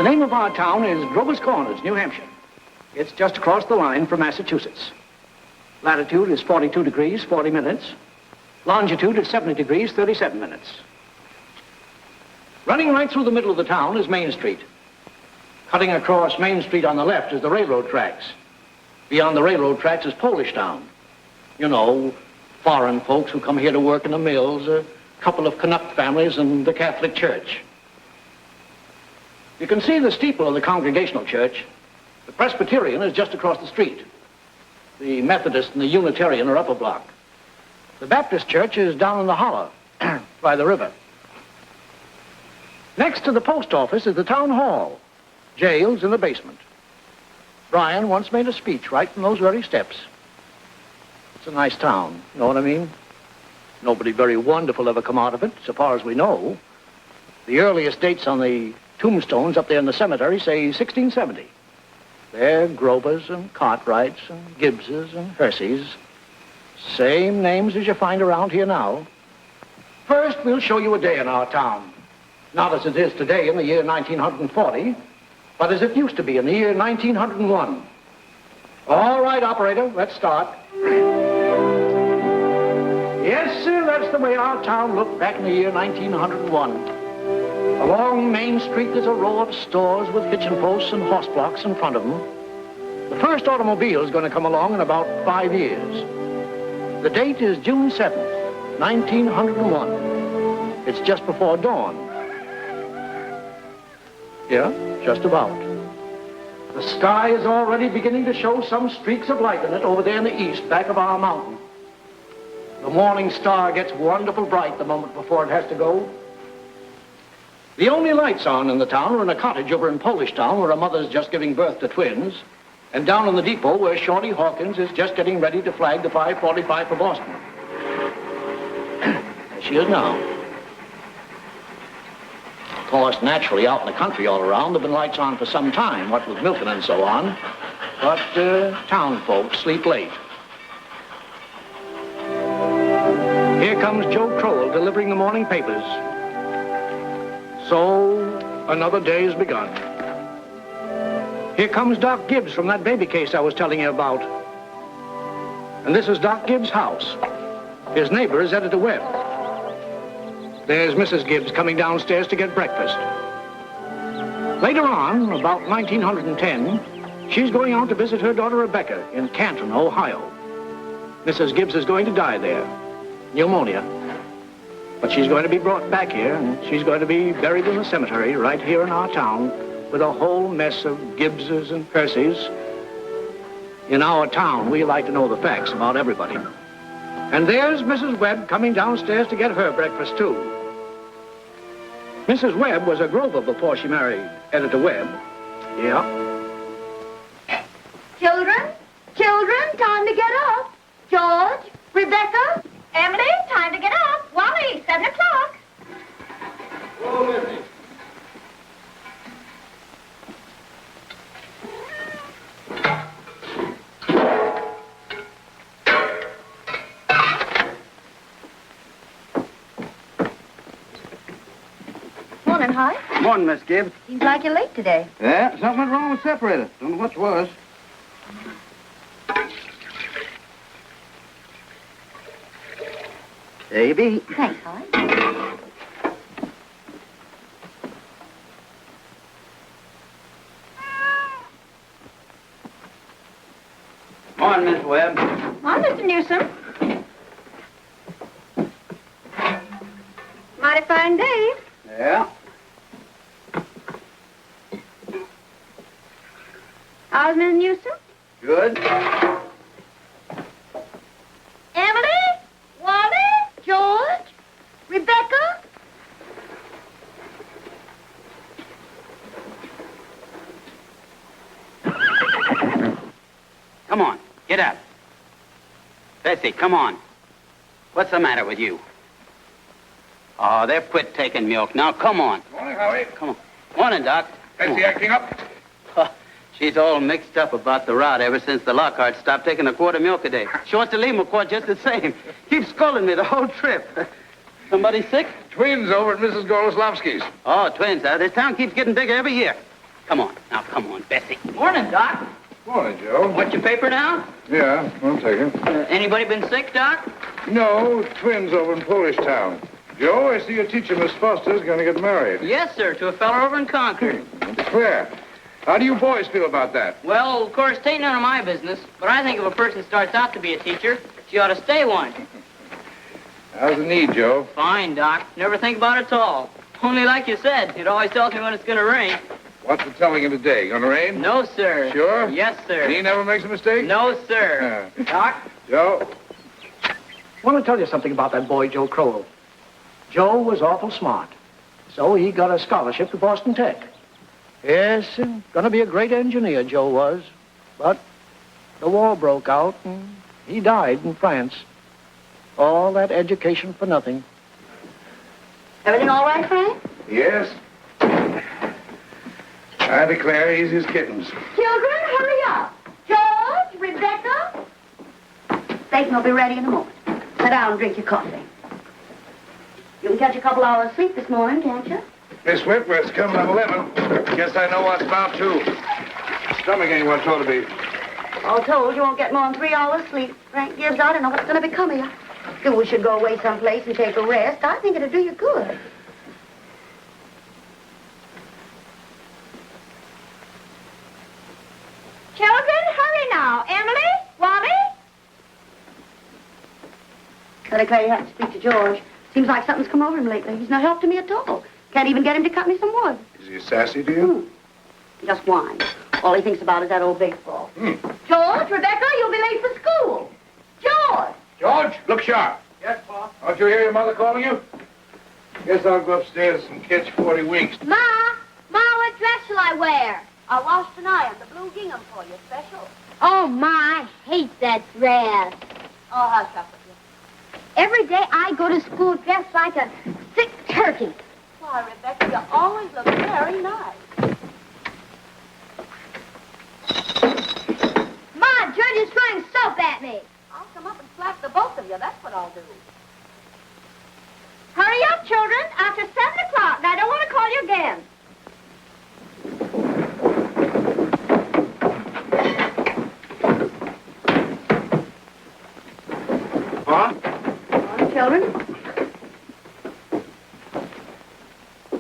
name of our town is Grover's Corners, New Hampshire. It's just across the line from Massachusetts. Latitude is 42 degrees, 40 minutes. Longitude is 70 degrees, 37 minutes. Running right through the middle of the town is Main Street. Cutting across Main Street on the left is the railroad tracks. Beyond the railroad tracks is Polish Town. You know, foreign folks who come here to work in the mills, a couple of Canuck families, and the Catholic Church. You can see the steeple of the Congregational Church. The Presbyterian is just across the street. The Methodist and the Unitarian are up a block. The Baptist Church is down in the hollow by the river. Next to the post office is the town hall. Jail's in the basement. Brian once made a speech right from those very steps. It's a nice town, you know what I mean? Nobody very wonderful ever come out of it, so far as we know. The earliest dates on the tombstones up there in the cemetery say 1670. They're Grovers and Cartwrights and Gibbses and Herseys. Same names as you find around here now. First, we'll show you a day in our town. Not as it is today in the year 1940, but as it used to be in the year 1901. All right, operator, let's start. Yes, sir, that's the way our town looked back in the year 1901. Along Main Street, there's a row of stores with hitching posts and horse blocks in front of them. The first automobile is going to come along in about 5 years. The date is June 7th, 1901. It's just before dawn. Yeah, just about. The sky is already beginning to show some streaks of light in it over there in the east, back of our mountain. The morning star gets wonderful bright the moment before it has to go. The only lights on in the town are in a cottage over in Polish Town where a mother's just giving birth to twins, and down in the depot where Shorty Hawkins is just getting ready to flag the 5:45 for Boston. There she is now. Of course, naturally, out in the country all around, there have been lights on for some time, what with milking and so on. But town folks sleep late. Here comes Joe Crowell delivering the morning papers. So, another day's begun. Here comes Doc Gibbs from that baby case I was telling you about. And this is Doc Gibbs' house. His neighbor is Editor Webb. There's Mrs. Gibbs coming downstairs to get breakfast. Later on, about 1910, she's going out to visit her daughter Rebecca in Canton, Ohio. Mrs. Gibbs is going to die there. Pneumonia. But she's going to be brought back here, and she's going to be buried in the cemetery right here in our town with a whole mess of Gibbses and Percys. In our town, we like to know the facts about everybody. And there's Mrs. Webb coming downstairs to get her breakfast, too. Mrs. Webb was a Grover before she married Editor Webb. Yeah. Children, time to get up. George, Rebecca, Emily, time to get up. Wally, 7 o'clock. Oh, Missy. Morning, Hoy. Morning, Miss Gibbs. Seems like you're late today. Yeah, something went wrong with the separator. Don't know what it was. There you be. Thanks, Hoy. Morning, Miss Webb. Morning, Mr. Newsom. Mighty fine day. Yeah. How's Mrs. Newsom? Good. Emily, Wally, George, Rebecca. Come on, get up. Bessie, come on. What's the matter with you? Oh, they've quit taking milk. Now, come on. Morning, Howie. Come on. Morning, Doc. Bessie acting up? Oh, she's all mixed up about the rot ever since the Lockhart stopped taking a quart of milk a day. She wants to leave him a quart just the same. Keeps scolding me the whole trip. Somebody sick? Twins over at Mrs. Goloslavsky's. Oh, twins. This town keeps getting bigger every year. Come on. Now, come on, Bessie. Morning, Doc. Morning, Joe. What's your paper now? Yeah, I'll take it. Anybody been sick, Doc? No, twins over in Polish Town. Joe, I see your teacher, Miss Foster's going to get married. Yes, sir, to a fella over in Concord. Declare. How do you boys feel about that? Well, of course, it ain't none of my business, but I think if a person starts out to be a teacher, she ought to stay one. How's the need, Joe? Fine, Doc. Never think about it at all. Only like you said, it always tells me when it's going to rain. What's the telling you today? Gonna rain? No, sir. Sure? Yes, sir. He never makes a mistake? No, sir. Doc? Joe? I want to tell you something about that boy, Joe Crowell. Joe was awful smart, so he got a scholarship to Boston Tech. Yes, and gonna be a great engineer, Joe was. But the war broke out, and he died in France. All that education for nothing. Everything all right, Frank? Yes. I declare easy as kittens. Children, hurry up. George, Rebecca. Satan will be ready in a moment. Sit down and drink your coffee. You can catch a couple hours sleep this morning, can't you? Miss Whitworth's coming at 11. Guess I know what's about to. Stomach ain't what it ought to be. All told, you won't get more than 3 hours sleep. Frank Gibbs, I don't know what's going to become of you. You should go away someplace and take a rest. I think it'll do you good. Children, hurry now. Emily, Wally. I declare you have to speak to George. Seems like something's come over him lately. He's no help to me at all. Can't even get him to cut me some wood. Is he sassy to you? He just whines. All he thinks about is that old baseball. George, Rebecca, you'll be late for school. George! George, look sharp. Yes, Pa? Don't you hear your mother calling you? Guess I'll go upstairs and catch 40 weeks. Ma, what dress shall I wear? I washed and ironed the blue gingham for you, special. Oh, Ma, I hate that dress. Oh, hush up with you. Every day I go to school dressed like a sick turkey. Why, Rebecca, you always look very nice. Ma, George is throwing soap at me. I'll come up and slap the both of you. That's what I'll do. Hurry up, children. After 7 o'clock. I don't want to call you again. Huh? Children?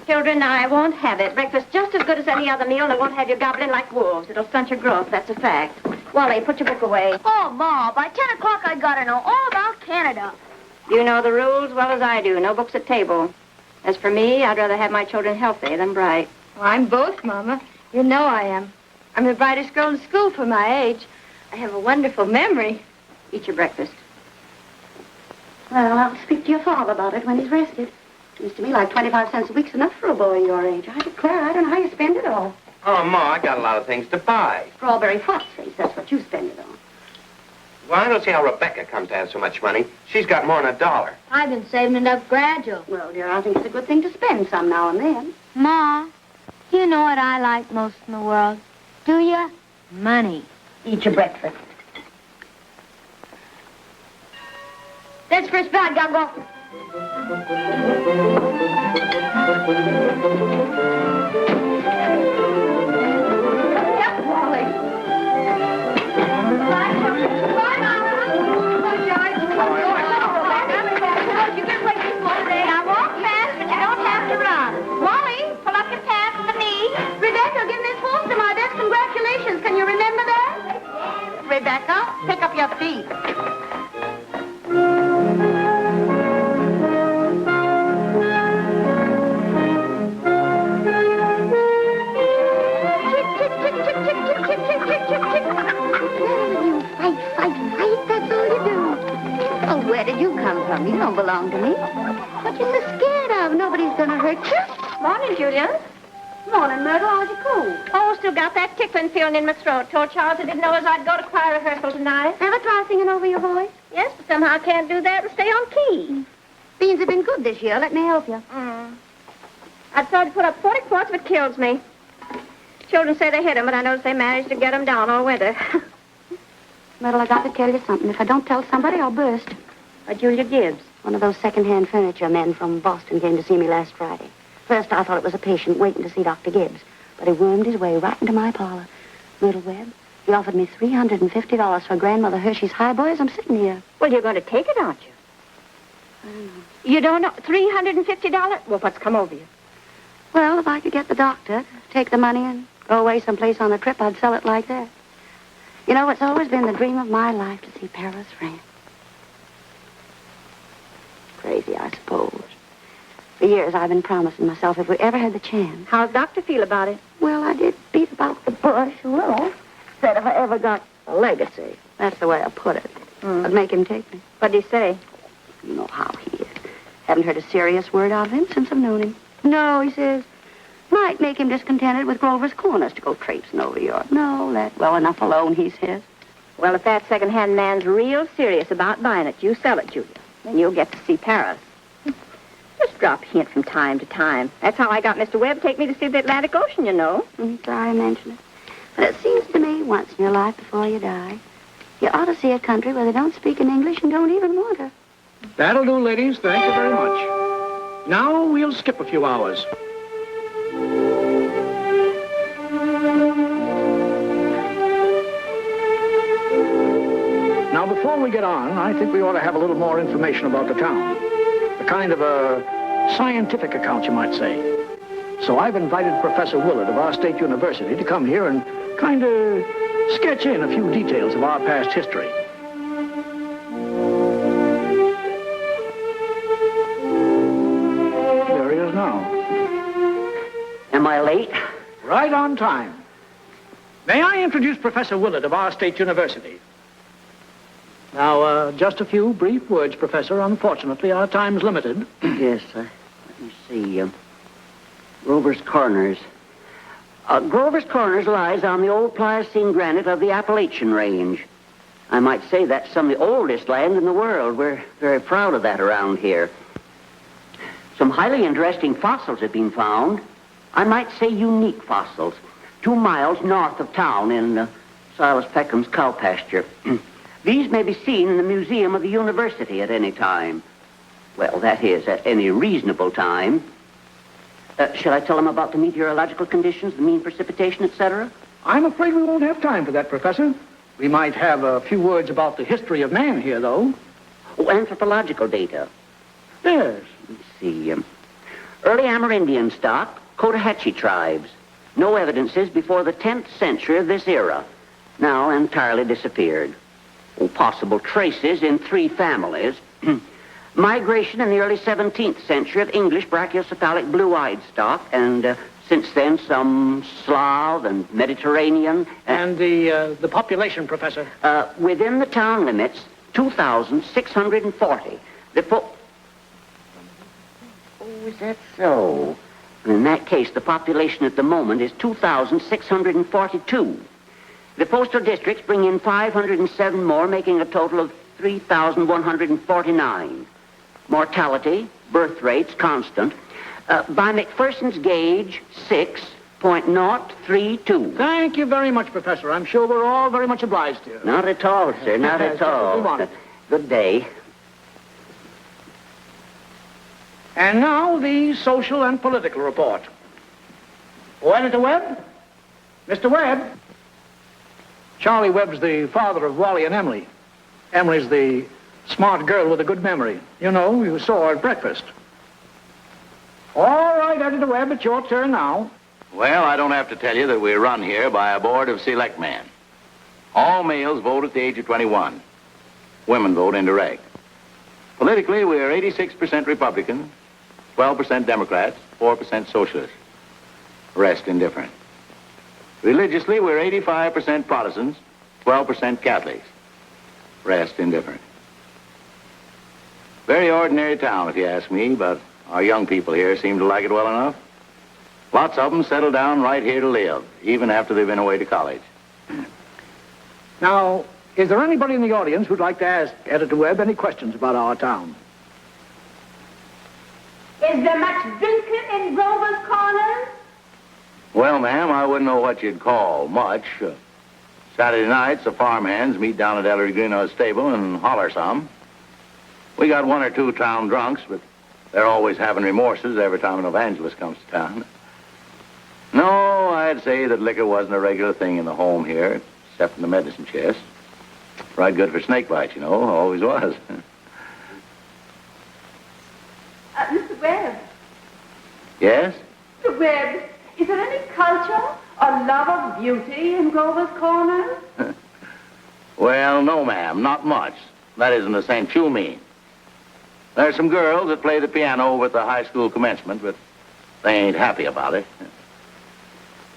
Children, I won't have it. Breakfast just as good as any other meal, and I won't have you gobbling like wolves. It'll stunt your growth, that's a fact. Wally, put your book away. Oh, Ma, by 10 o'clock I gotta know all about Canada. You know the rules well as I do. No books at table. As for me, I'd rather have my children healthy than bright. Well, I'm both, Mama. You know I am. I'm the brightest girl in school for my age. I have a wonderful memory. Eat your breakfast. Well, I'll speak to your father about it when he's rested. Seems to me like 25 cents a week's enough for a boy your age. I declare, I don't know how you spend it all. Oh, Ma, I got a lot of things to buy. Strawberry hot face, that's what you spend it on. Well, I don't see how Rebecca comes to have so much money. She's got more than $1. I've been saving it up gradual. Well, dear, I think it's a good thing to spend some now and then. Ma, you know what I like most in the world? Do you? Money. Eat your breakfast. That's first blood, gotta go. Yep, Wally. Bye, children. Bye, Mama. Bye, George. You can play baseball today. I walk fast, but you don't have to run. Wally, pull up your pants with the knee. Rebecca, give Miss Foster my best congratulations. Can you remember that? Rebecca, pick up your feet. Where did you come from? You don't belong to me. What you so scared of? Nobody's gonna hurt you. Morning, Julia. Morning, Myrtle. How's your cold? Oh, still got that tickling feeling in my throat. Told Charles I didn't know as I'd go to choir rehearsal tonight. Ever try singing over your voice? Yes, but somehow I can't do that and stay on key. Beans have been good this year. Let me help you. I've tried to put up 40 quarts, but it kills me. Children say they hit 'em, but I notice they manage to get 'em down all winter. Myrtle, I got to tell you something. If I don't tell somebody, I'll burst. Julia Gibbs. One of those second-hand furniture men from Boston came to see me last Friday. First, I thought it was a patient waiting to see Dr. Gibbs. But he wormed his way right into my parlor. Little Webb, he offered me $350 for Grandmother Hershey's highboys. I'm sitting here. Well, you're going to take it, aren't you? I don't know. You don't know? $350? Well, what's come over you? Well, if I could get the doctor to take the money and go away someplace on a trip, I'd sell it like that. You know, it's always been the dream of my life to see Paris, France. Crazy, I suppose. For years, I've been promising myself if we ever had the chance. How's Doctor feel about it? Well, I did beat about the bush a little. Said if I ever got a legacy, that's the way I put it, I'd make him take me. What'd he say? You know how he is. Haven't heard a serious word out of him since I've known him. No, he says, might make him discontented with Grover's Corners to go traipsing over Europe. No, let well enough alone, he says. Well, if that second-hand man's real serious about buying it, you sell it, Julia. Then you'll get to see Paris. Just drop a hint from time to time. That's how I got Mr. Webb to take me to see the Atlantic Ocean, you know. Sorry I mentioned it. But it seems to me, once in your life before you die, you ought to see a country where they don't speak in English and don't even want to. That'll do, ladies. Thank you very much. Now we'll skip a few hours. Now, before we get on, I think we ought to have a little more information about the town. A kind of a scientific account, you might say. So I've invited Professor Willard of our state university to come here and kind of sketch in a few details of our past history. There he is now. Am I late? Right on time. May I introduce Professor Willard of our state university? Now, just a few brief words, Professor. Unfortunately, our time's limited. Yes, let me see. Grover's Corners. Grover's Corners lies on the old Pliocene granite of the Appalachian Range. I might say that's some of the oldest land in the world. We're very proud of that around here. Some highly interesting fossils have been found. I might say unique fossils. 2 miles north of town in Silas Peckham's cow pasture. These may be seen in the museum of the university at any time. Well, that is, at any reasonable time. Shall I tell them about the meteorological conditions, the mean precipitation, etc.? I'm afraid we won't have time for that, Professor. We might have a few words about the history of man here, though. Oh, anthropological data. Yes. Let's see. Early Amerindian stock, Cotahatchee tribes. No evidences before the 10th century of this era. Now entirely disappeared. Oh, possible traces in 3 families. Migration in the early 17th century of English brachiocephalic blue-eyed stock, and since then some Slav and Mediterranean. And the population, Professor? Within the town limits, 2,640. Oh, is that so? In that case, the population at the moment is 2,642. The postal districts bring in 507 more, making a total of 3,149. Mortality, birth rates, constant. By McPherson's gauge, 6.032. Thank you very much, Professor. I'm sure we're all very much obliged to you. Not at all, sir, not at all. We want it. Good day. And now the social and political report. Oh, Editor Webb? Mr. Webb? Charlie Webb's the father of Wally and Emily. Emily's the smart girl with a good memory. You know, you saw her at breakfast. All right, Editor Webb, it's your turn now. Well, I don't have to tell you that we're run here by a board of selectmen. All males vote at the age of 21. Women vote indirect. Politically, we're 86% Republican, 12% Democrats, 4% Socialists. The rest indifferent. Religiously, we're 85% Protestants, 12% Catholics. Rest indifferent. Very ordinary town, if you ask me, but our young people here seem to like it well enough. Lots of them settle down right here to live, even after they've been away to college. Now, is there anybody in the audience who'd like to ask Editor Webb any questions about our town? Is there much drinking in Grover's Corners? Well, ma'am, I wouldn't know what you'd call much. Saturday nights, the farmhands meet down at Ellery Greenaw's stable and holler some. We got 1 or 2 town drunks, but they're always having remorses every time an evangelist comes to town. No, I'd say that liquor wasn't a regular thing in the home here, except in the medicine chest. Right good for snake bites, you know, always was. Mr. Webb. Yes? Mr. Webb, is there any culture or love of beauty in Grover's Corners? Well, no, ma'am, not much. That isn't the sense you mean. There's some girls that play the piano over at the high school commencement, but they ain't happy about it.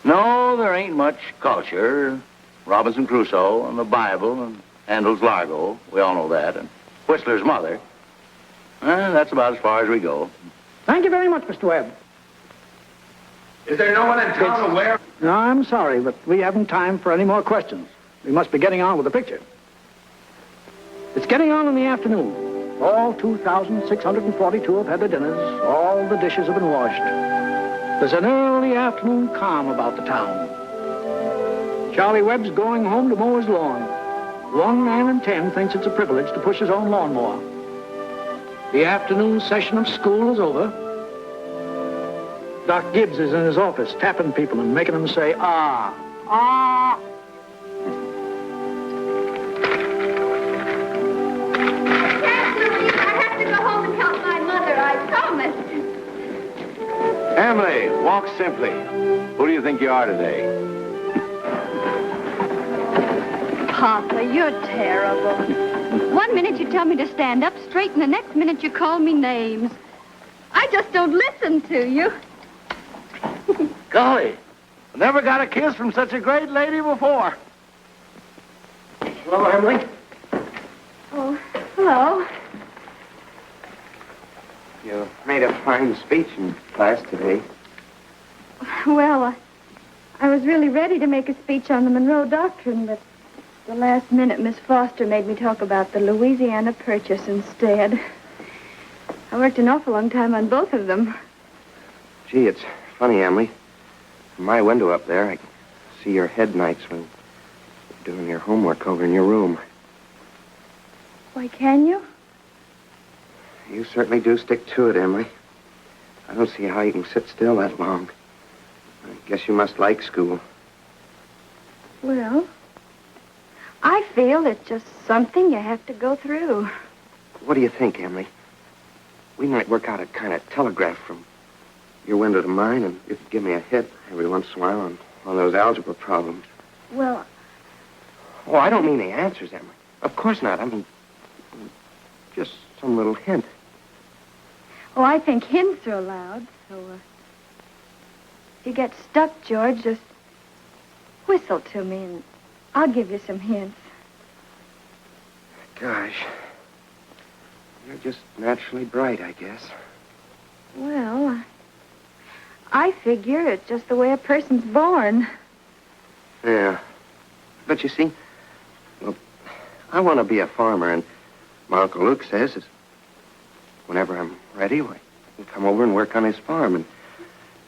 No, there ain't much culture. Robinson Crusoe and the Bible and Handel's Largo, we all know that, and Whistler's Mother. That's about as far as we go. Thank you very much, Mr. Webb. Is there no one in town aware? No, I'm sorry, but we haven't time for any more questions. We must be getting on with the picture. It's getting on in the afternoon. All 2,642 have had their dinners. All the dishes have been washed. There's an early afternoon calm about the town. Charlie Webb's going home to mow his lawn. 1 man in 10 thinks it's a privilege to push his own lawnmower. The afternoon session of school is over. Doc Gibbs is in his office tapping people and making them say, ah, ah. Emily, walk simply. Who do you think you are today? Papa, you're terrible. 1 minute you tell me to stand up straight, and the next minute you call me names. I just don't listen to you. Golly, I never got a kiss from such a great lady before. Hello, Emily. Oh, hello. You made a fine speech in class today. Well, I was really ready to make a speech on the Monroe Doctrine, but the last minute Miss Foster made me talk about the Louisiana Purchase instead. I worked an awful long time on both of them. Gee, it's funny, Emily. From my window up there, I can see your head nights when you're doing your homework over in your room. Why, can you? You certainly do stick to it, Emily. I don't see how you can sit still that long. I guess you must like school. Well, I feel it's just something you have to go through. What do you think, Emily? We might work out a kind of telegraph from your window to mine, and you could give me a hit every once in a while on those algebra problems. Well, Oh, I don't mean the answers, Emily. Of course not. I mean, just some little hint. oh, I think hints are allowed, so, if you get stuck, George, just whistle to me, and I'll give you some hints. Gosh. You're just naturally bright, I guess. Well, I figure it's just the way a person's born. Yeah. But you see, well, I want to be a farmer, and my Uncle Luke says is whenever I'm ready, I can come over and work on his farm, and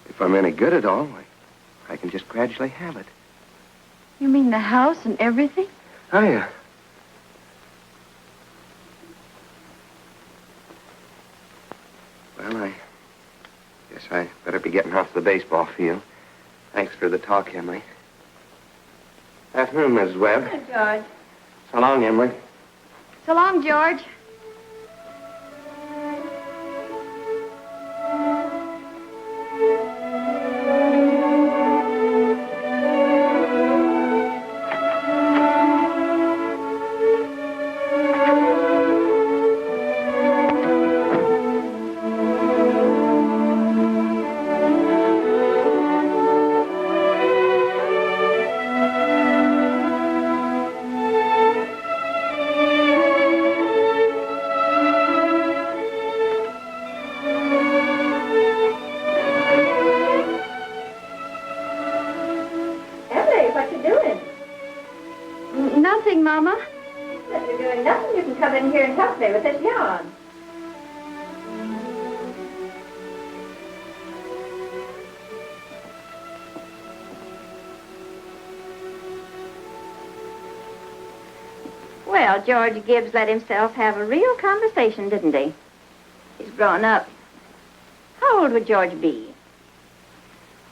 if I'm any good at all, I can just gradually have it. You mean the house and everything? Oh, yeah. Well, I guess I better be getting off the baseball field. Thanks for the talk, Emily. Afternoon, Mrs. Webb. Hey, George. So long, Emily. So long, George. Nothing, Mama. If you're doing nothing, you can come in here and help me with this yarn. Well, George Gibbs let himself have a real conversation, didn't he? He's grown up. How old would George be?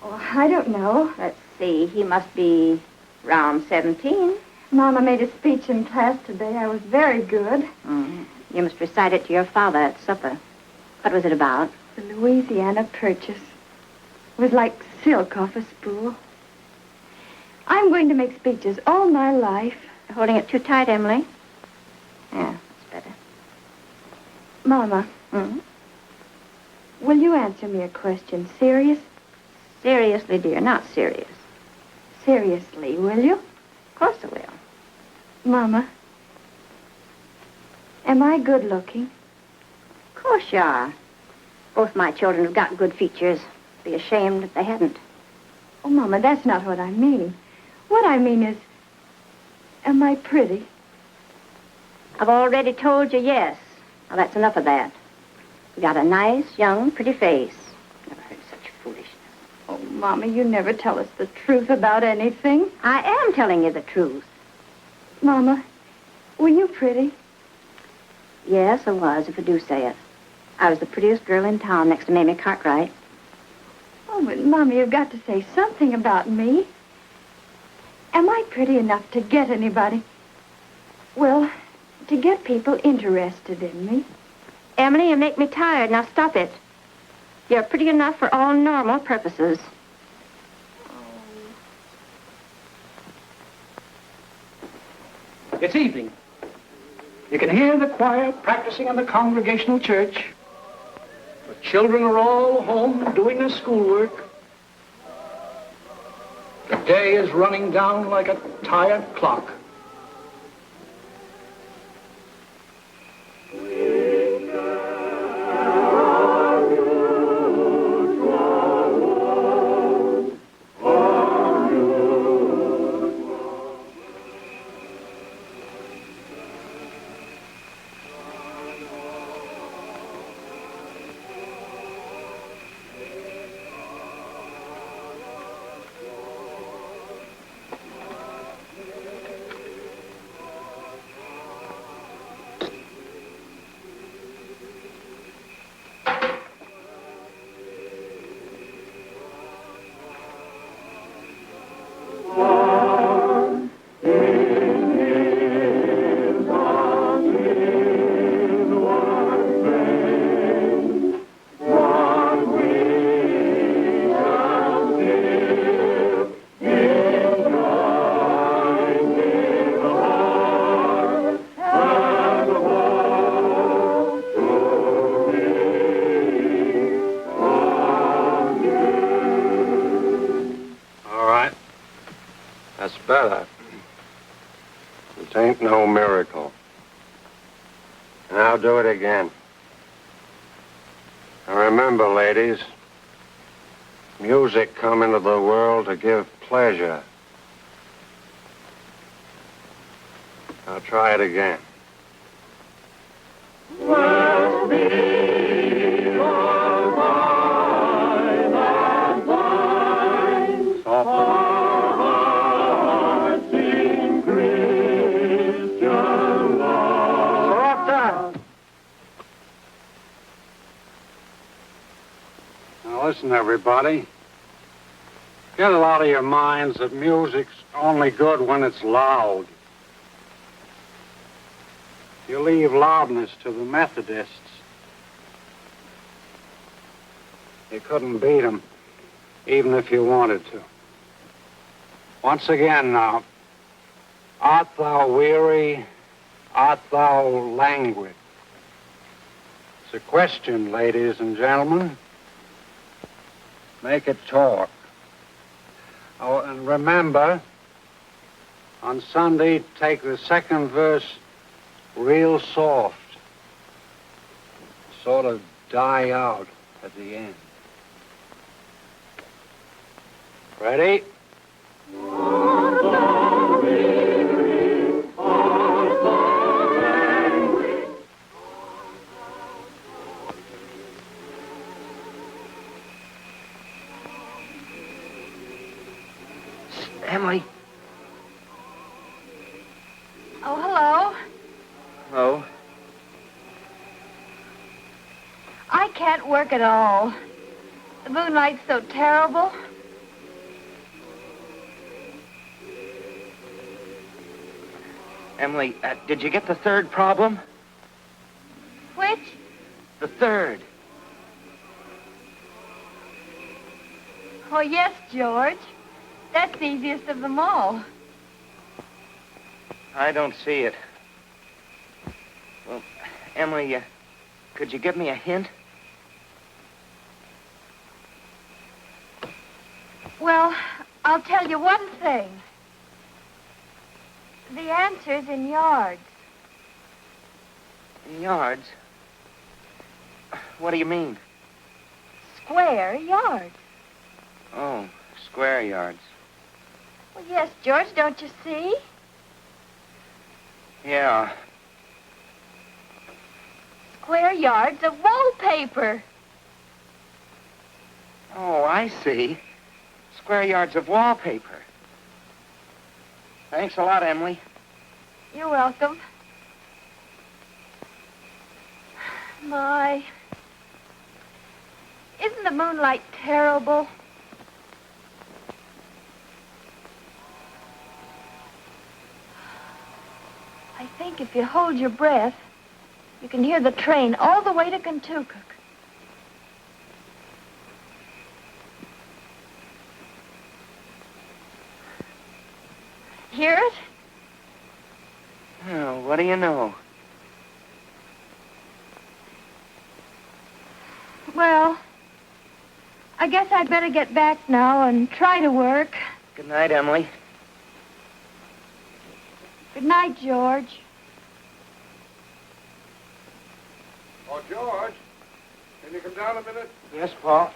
Oh, I don't know. Let's see. He must be around 17. Mama made a speech in class today. I was very good. Mm. You must recite it to your father at supper. What was it about? The Louisiana Purchase. It was like silk off a spool. I'm going to make speeches all my life. You're holding it too tight, Emily. Yeah, that's better. Mama, will you answer me a question? Serious? Seriously, dear, not serious. Seriously, will you? Of course I will. Mama, am I good looking? Of course you are. Both my children have got good features. Be ashamed if they hadn't. Oh, Mama, that's not what I mean. What I mean is, am I pretty? I've already told you yes. Now, that's enough of that. You got a nice, young, pretty face. Never heard such foolishness. Oh, Mama, you never tell us the truth about anything. I am telling you the truth. Mama, were you pretty? Yes, I was, if I do say it. I was the prettiest girl in town next to Mamie Cartwright. Oh, but Mama, you've got to say something about me. Am I pretty enough to get anybody? Well, to get people interested in me. Emily, you make me tired. Now stop it. You're pretty enough for all normal purposes. It's evening. You can hear the choir practicing in the Congregational Church. The children are all home doing their schoolwork. The day is running down like a tired clock. Better. It ain't no miracle. And I'll do it again. And remember, ladies, music come into the world to give pleasure. I'll try it again. Listen, everybody. Get it out of your minds that music's only good when it's loud. You leave loudness to the Methodists. You couldn't beat them, even if you wanted to. Once again now, art thou weary? Art thou languid? It's a question, ladies and gentlemen. Make it talk. Oh, and remember, on Sunday, take the second verse real soft. Sort of die out at the end. Ready? Emily. Oh, hello. Hello. I can't work at all. The moonlight's so terrible. Emily, did you get the third problem? Which? The third. Oh, yes, George. That's the easiest of them all. I don't see it. Well, Emily, could you give me a hint? Well, I'll tell you one thing. The answer's in yards. In yards? What do you mean? Square yards. Oh, square yards. Well, yes, George, don't you see? Yeah. Square yards of wallpaper. Oh, I see. Square yards of wallpaper. Thanks a lot, Emily. You're welcome. My. Isn't the moonlight terrible? I think if you hold your breath, you can hear the train all the way to Kentucky. Hear it? Oh, what do you know? Well, I guess I'd better get back now and try to work. Good night, Emily. Good night, George. Oh, George, can you come down a minute? Yes, Paul.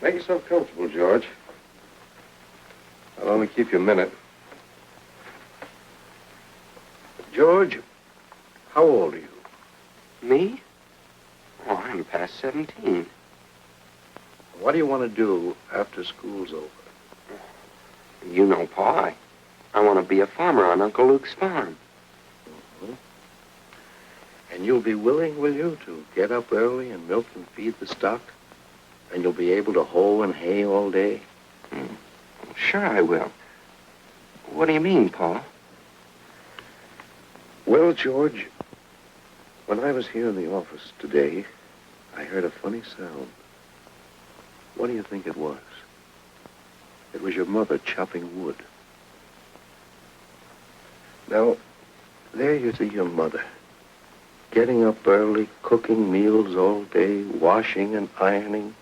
Make yourself comfortable, George. I'll only keep you a minute. George, how old are you? Me? Oh, I'm past 17. What do you want to do after school's over? You know, Pa, I want to be a farmer on Uncle Luke's farm. Mm-hmm. And you'll be willing, will you, to get up early and milk and feed the stock? And you'll be able to hoe and hay all day? Sure I will. What do you mean, Pa? Well, George, when I was here in the office today, I heard a funny sound. What do you think it was? It was your mother chopping wood. Now, there you see your mother, getting up early, cooking meals all day, washing and ironing,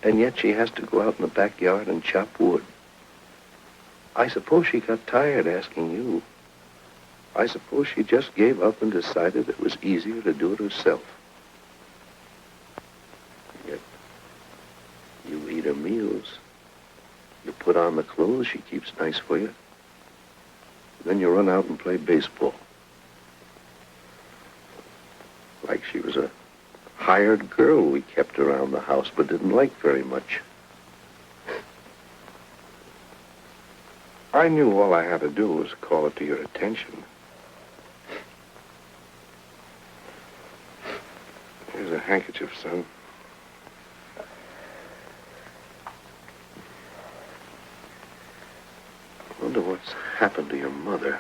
and yet she has to go out in the backyard and chop wood. I suppose she got tired asking you. I suppose she just gave up and decided it was easier to do it herself. Yet, you eat her meals. You put on the clothes she keeps nice for you. Then you run out and play baseball. Like she was a hired girl we kept around the house but didn't like very much. I knew all I had to do was call it to your attention. Here's a handkerchief, son. I wonder what's happened to your mother.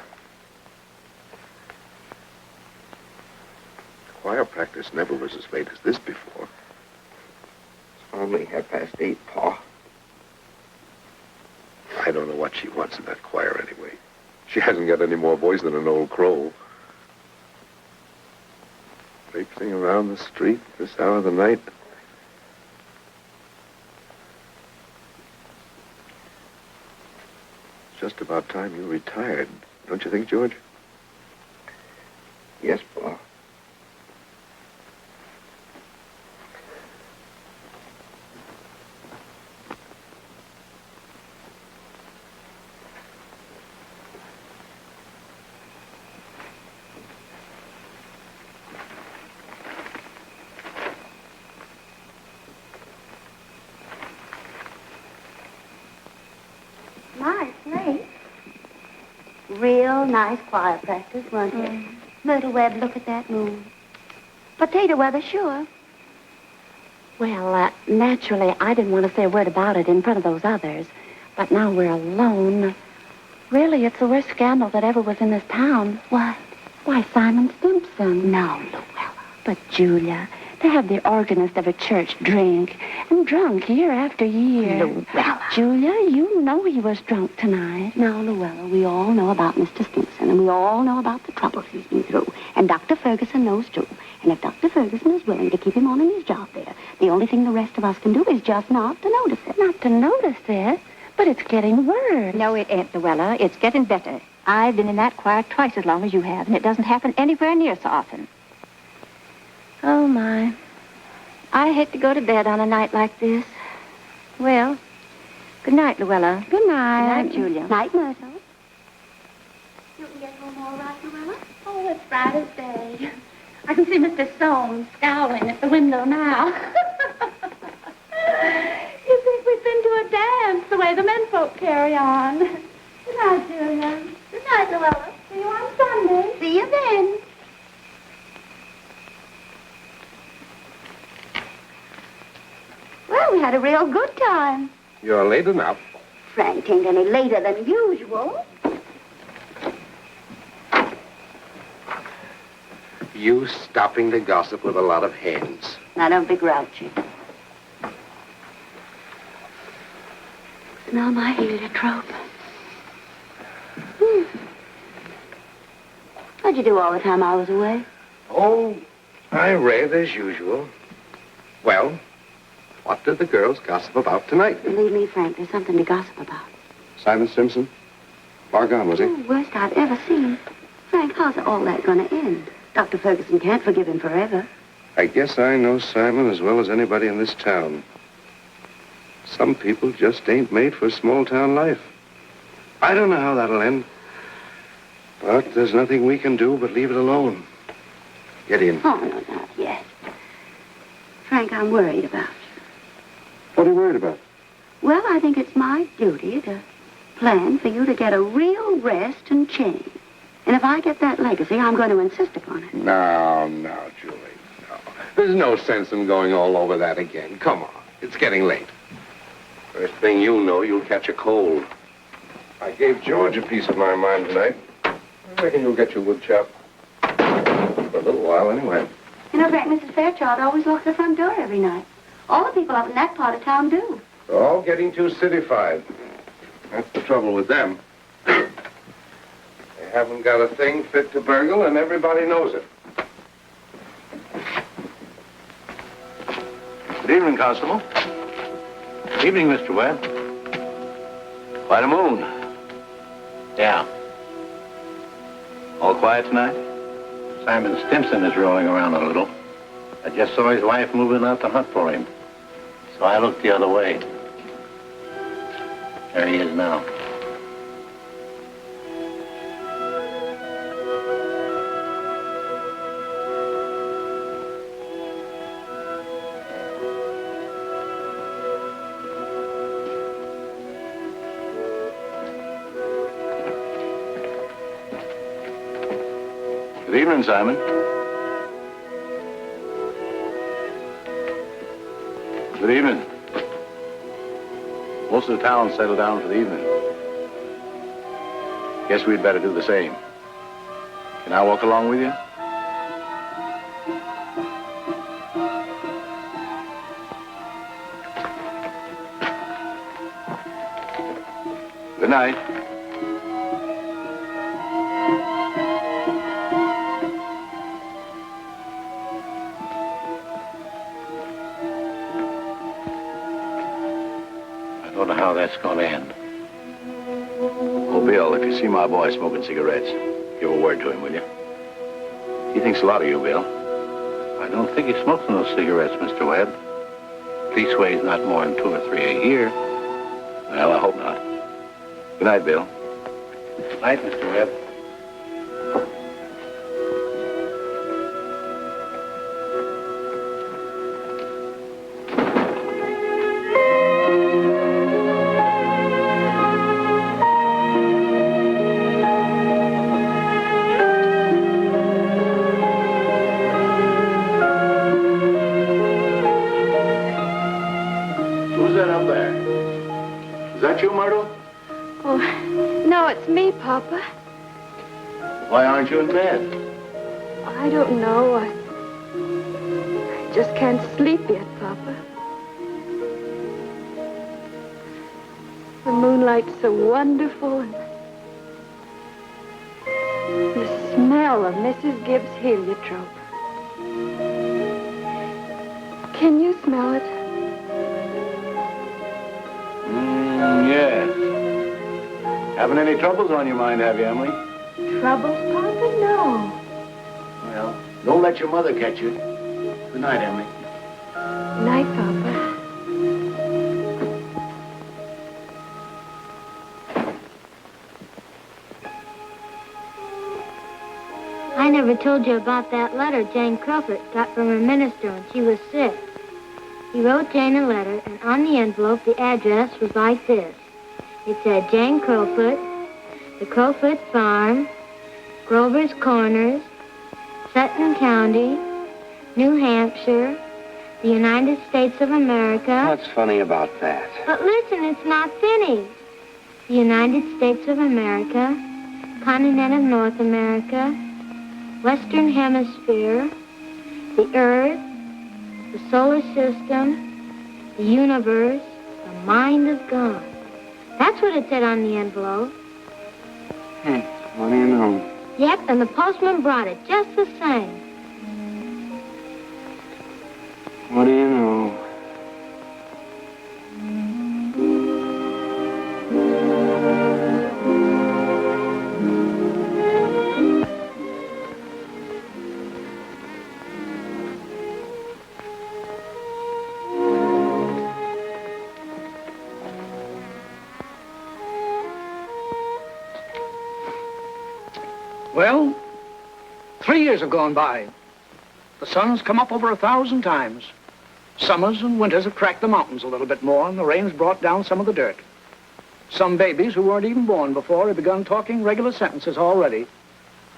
Choir practice never was as late as this before. It's only 8:30, Pa. I don't know what she wants in that choir anyway. She hasn't got any more voice than an old crow. Traipsing around the street this hour of the night. It's just about time you retired, don't you think, George? Yes, Pa. Nice late. Real nice choir practice, wasn't it? Little Webb, look at that moon. Potato weather, sure. Well, naturally, I didn't want to say a word about it in front of those others. But now we're alone. Really, it's the worst scandal that ever was in this town. What? Why, Simon Stimson. No, Luella. But, Julia, to have the organist of a church drink, and drunk year after year. Luella. Julia, you know he was drunk tonight. Now, Luella, we all know about Mr. Stimson, and we all know about the troubles he's been through. And Dr. Ferguson knows, too. And if Dr. Ferguson is willing to keep him on in his job there, the only thing the rest of us can do is just not to notice it. Not to notice it? But it's getting worse. No, it ain't, Luella. It's getting better. I've been in that choir twice as long as you have, and it doesn't happen anywhere near so often. Oh, my. I hate to go to bed on a night like this. Well, good night, Luella. Good night. Good night, Julia. Night, Myrtle. You can get home all right, Luella? Oh, it's bright as day. I can see Mr. Soames scowling at the window now. You think we've been to a dance the way the men folk carry on. Good night, Julia. Good night, Luella. See you on Sunday. See you then. Well, we had a real good time. You're late enough. Frank ain't any later than usual. You stopping to gossip with a lot of hens. Now, don't be grouchy. Smell my heliotrope. What'd you do all the time I was away? Oh, I read as usual. Well, what did the girls gossip about tonight? Believe me, Frank, there's something to gossip about. Simon Stimson? Far gone, was he? Oh, worst I've ever seen. Frank, how's all that going to end? Dr. Ferguson can't forgive him forever. I guess I know Simon as well as anybody in this town. Some people just ain't made for small-town life. I don't know how that'll end. But there's nothing we can do but leave it alone. Get in. Oh, no, not yet. Frank, I'm worried about you. What are you worried about? Well, I think it's my duty to plan for you to get a real rest and change. And if I get that legacy, I'm going to insist upon it. No, Julie, no. There's no sense in going all over that again. Come on. It's getting late. First thing you know, you'll catch a cold. I gave George a piece of my mind tonight. I reckon you'll get your wood chop. For a little while, anyway. You know, Frank, Mrs. Fairchild always locks the front door every night. All the people up in that part of town do. They're all getting too cityfied. That's the trouble with them. They haven't got a thing fit to burgle, and everybody knows it. Good evening, Constable. Good evening, Mr. Webb. Quite a moon. Yeah. All quiet tonight? Simon Stimson is rolling around a little. I just saw his wife moving out to hunt for him. So I looked the other way. There he is now. Good evening, Simon. Good evening. Most of the town settled down for the evening. Guess we'd better do the same. Can I walk along with you? Good night. I don't know how that's going to end. Oh, Bill, if you see my boy smoking cigarettes, give a word to him, will you? He thinks a lot of you, Bill. I don't think he smokes those cigarettes, Mr. Webb. Leastways, not more than 2 or 3 a year. Well, I hope not. Good night, Bill. Good night, Mr. Webb. you, Myrtle? Oh, no, it's me, Papa. Why aren't you in bed? I don't know. I just can't sleep yet, Papa. The moonlight's so wonderful, and the smell of Mrs. Gibbs' heliotrope. Can you smell it? Yes. Having any troubles on your mind, have you, Emily? Troubles, Papa? No. Well, don't let your mother catch you. Good night, Emily. Night, Papa. I never told you about that letter Jane Crawford got from her minister when she was sick. He wrote Jane a letter, and on the envelope, the address was like this. It said, Jane Crowfoot, the Crowfoot Farm, Grover's Corners, Sutton County, New Hampshire, the United States of America. What's funny about that? But listen, it's not finished. The United States of America, continent of North America, Western Hemisphere, the Earth, the solar system, the universe, the mind of God. That's what it said on the envelope. What do you know? Yep, and the postman brought it just the same. What do you know? Well, 3 years have gone by. The sun's come up over 1,000 times. Summers and winters have cracked the mountains a little bit more, and the rain's brought down some of the dirt. Some babies who weren't even born before have begun talking regular sentences already.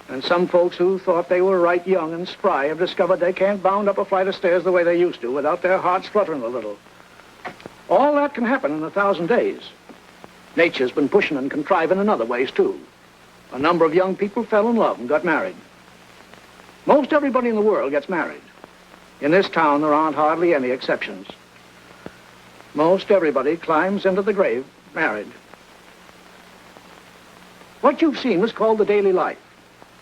And some folks who thought they were right young and spry have discovered they can't bound up a flight of stairs the way they used to without their hearts fluttering a little. All that can happen in 1,000 days. Nature's been pushing and contriving in other ways, too. A number of young people fell in love and got married. Most everybody in the world gets married. In this town, there aren't hardly any exceptions. Most everybody climbs into the grave married. What you've seen is called the daily life.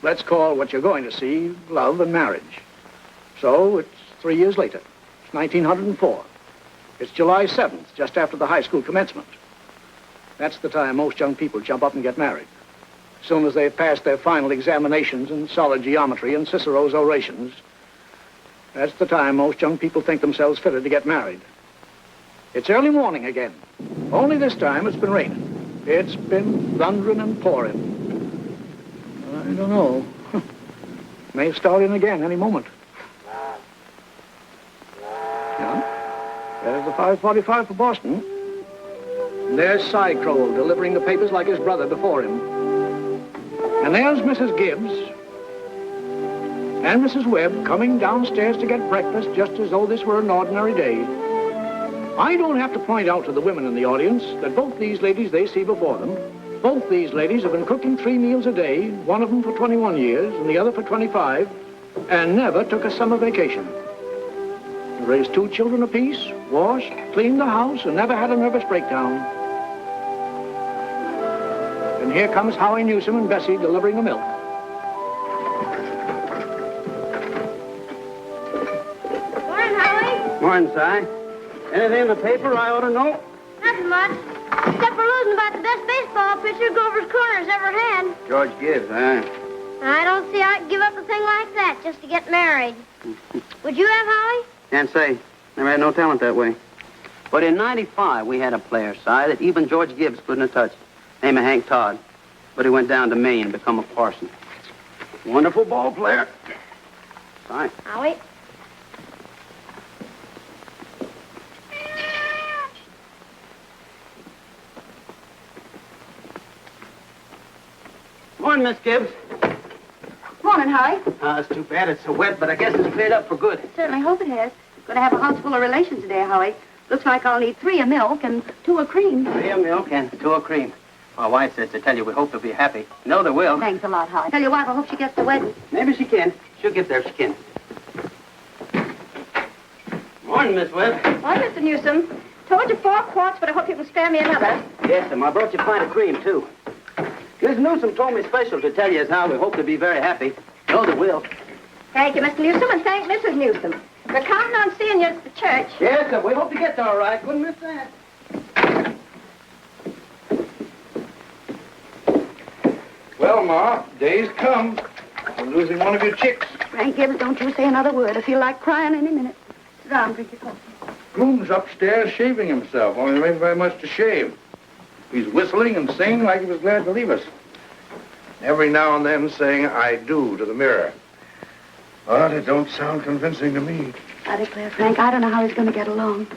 Let's call what you're going to see love and marriage. So it's 3 years later. It's 1904. It's July 7th, just after the high school commencement. That's the time most young people jump up and get married. As soon as they've passed their final examinations in solid geometry and Cicero's orations, that's the time most young people think themselves fitted to get married. It's early morning again. Only this time it's been raining. It's been thundering and pouring. I don't know. May start in again any moment. Yeah? There's the 5:45 for Boston. And there's Cy Crowell delivering the papers like his brother before him. And there's Mrs. Gibbs and Mrs. Webb coming downstairs to get breakfast just as though this were an ordinary day. I don't have to point out to the women in the audience that both these ladies they see before them, both these ladies have been cooking 3 meals a day, one of them for 21 years and the other for 25, and never took a summer vacation. They raised 2 children apiece, washed, cleaned the house, and never had a nervous breakdown. And here comes Howie Newsom and Bessie delivering the milk. Morning, Howie. Morning, Si. Anything in the paper I ought to know? Nothing much. Except for losing about the best baseball pitcher Grover's Corners ever had. George Gibbs, huh? I don't see how I'd give up a thing like that just to get married. Would you have, Howie? Can't say. Never had no talent that way. But in '95, we had a player, Si, that even George Gibbs couldn't have touched. Name of Hank Todd. But he went down to Maine and become a parson. Wonderful ball player. Si. Howie? Morning, Miss Gibbs. Morning, Howie. It's too bad it's so wet, but I guess it's cleared up for good. Certainly hope it has. Going to have a house full of relations today, Howie. Looks like I'll need 3 of milk and 2 of cream. 3 of milk and 2 of cream. My wife says to tell you we hope they'll be happy. No, they will. Thanks a lot, Howard. Tell your wife I hope she gets the wedding. Maybe she can. She'll get there if she can. Morning, Miss Webb. Why, Mr. Newsom, told you 4 quarts, but I hope you can spare me another. Yes, ma'am. I brought you a pint of cream, too. Miss Newsom told me special to tell you as how we hope to be very happy. No, they will. Thank you, Mr. Newsom, and thank Mrs. Newsom. We're counting on seeing you at the church. Yes, sir. We hope to get there all right. Couldn't miss that. Well, Ma, day's come. We're losing one of your chicks. Frank Gibbs, don't you say another word. I feel like crying any minute. Sit down, drink your coffee. Groom's upstairs shaving himself, only there ain't very much to shave. He's whistling and singing like he was glad to leave us. Every now and then saying, I do, to the mirror. But it don't sound convincing to me. I declare, Frank, I don't know how he's going to get along.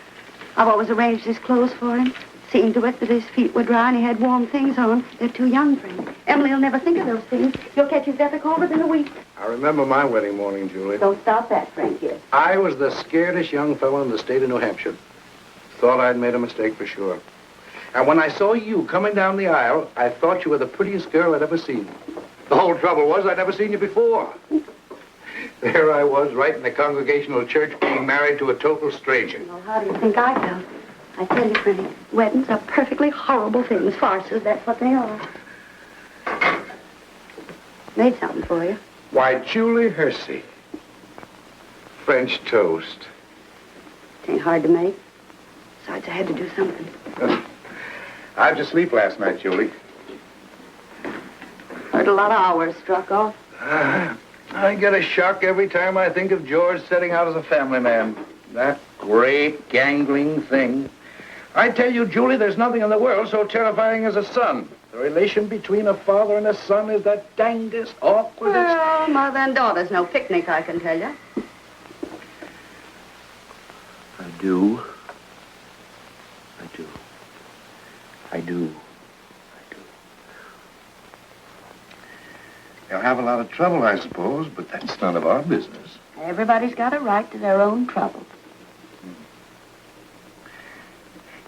I've always arranged his clothes for him, seen to it that his feet were dry and he had warm things on. They're too young, Frank. Emily will never think of those things. You'll catch his ethic cold within a week. I remember my wedding morning, Julie. Don't stop that, Frank, yes. I was the scaredest young fellow in the state of New Hampshire. Thought I'd made a mistake for sure. And when I saw you coming down the aisle, I thought you were the prettiest girl I'd ever seen. The whole trouble was I'd never seen you before. There I was, right in the Congregational Church, being married to a total stranger. Well, how do you think I felt? I tell you, Frank, weddings are perfectly horrible things. Farces, that's what they are. Made something for you. Why, Julie Hersey. French toast. It ain't hard to make. Besides, I had to do something. How'd you sleep last night, Julie? Heard a lot of hours struck off. I get a shock every time I think of George setting out as a family man. That great, gangling thing. I tell you, Julie, there's nothing in the world so terrifying as a son. The relation between a father and a son is the dangest, awkwardest... Well, mother and daughter's no picnic, I can tell you. I do. I do. I do. They'll have a lot of trouble, I suppose, but that's none of our business. Everybody's got a right to their own trouble.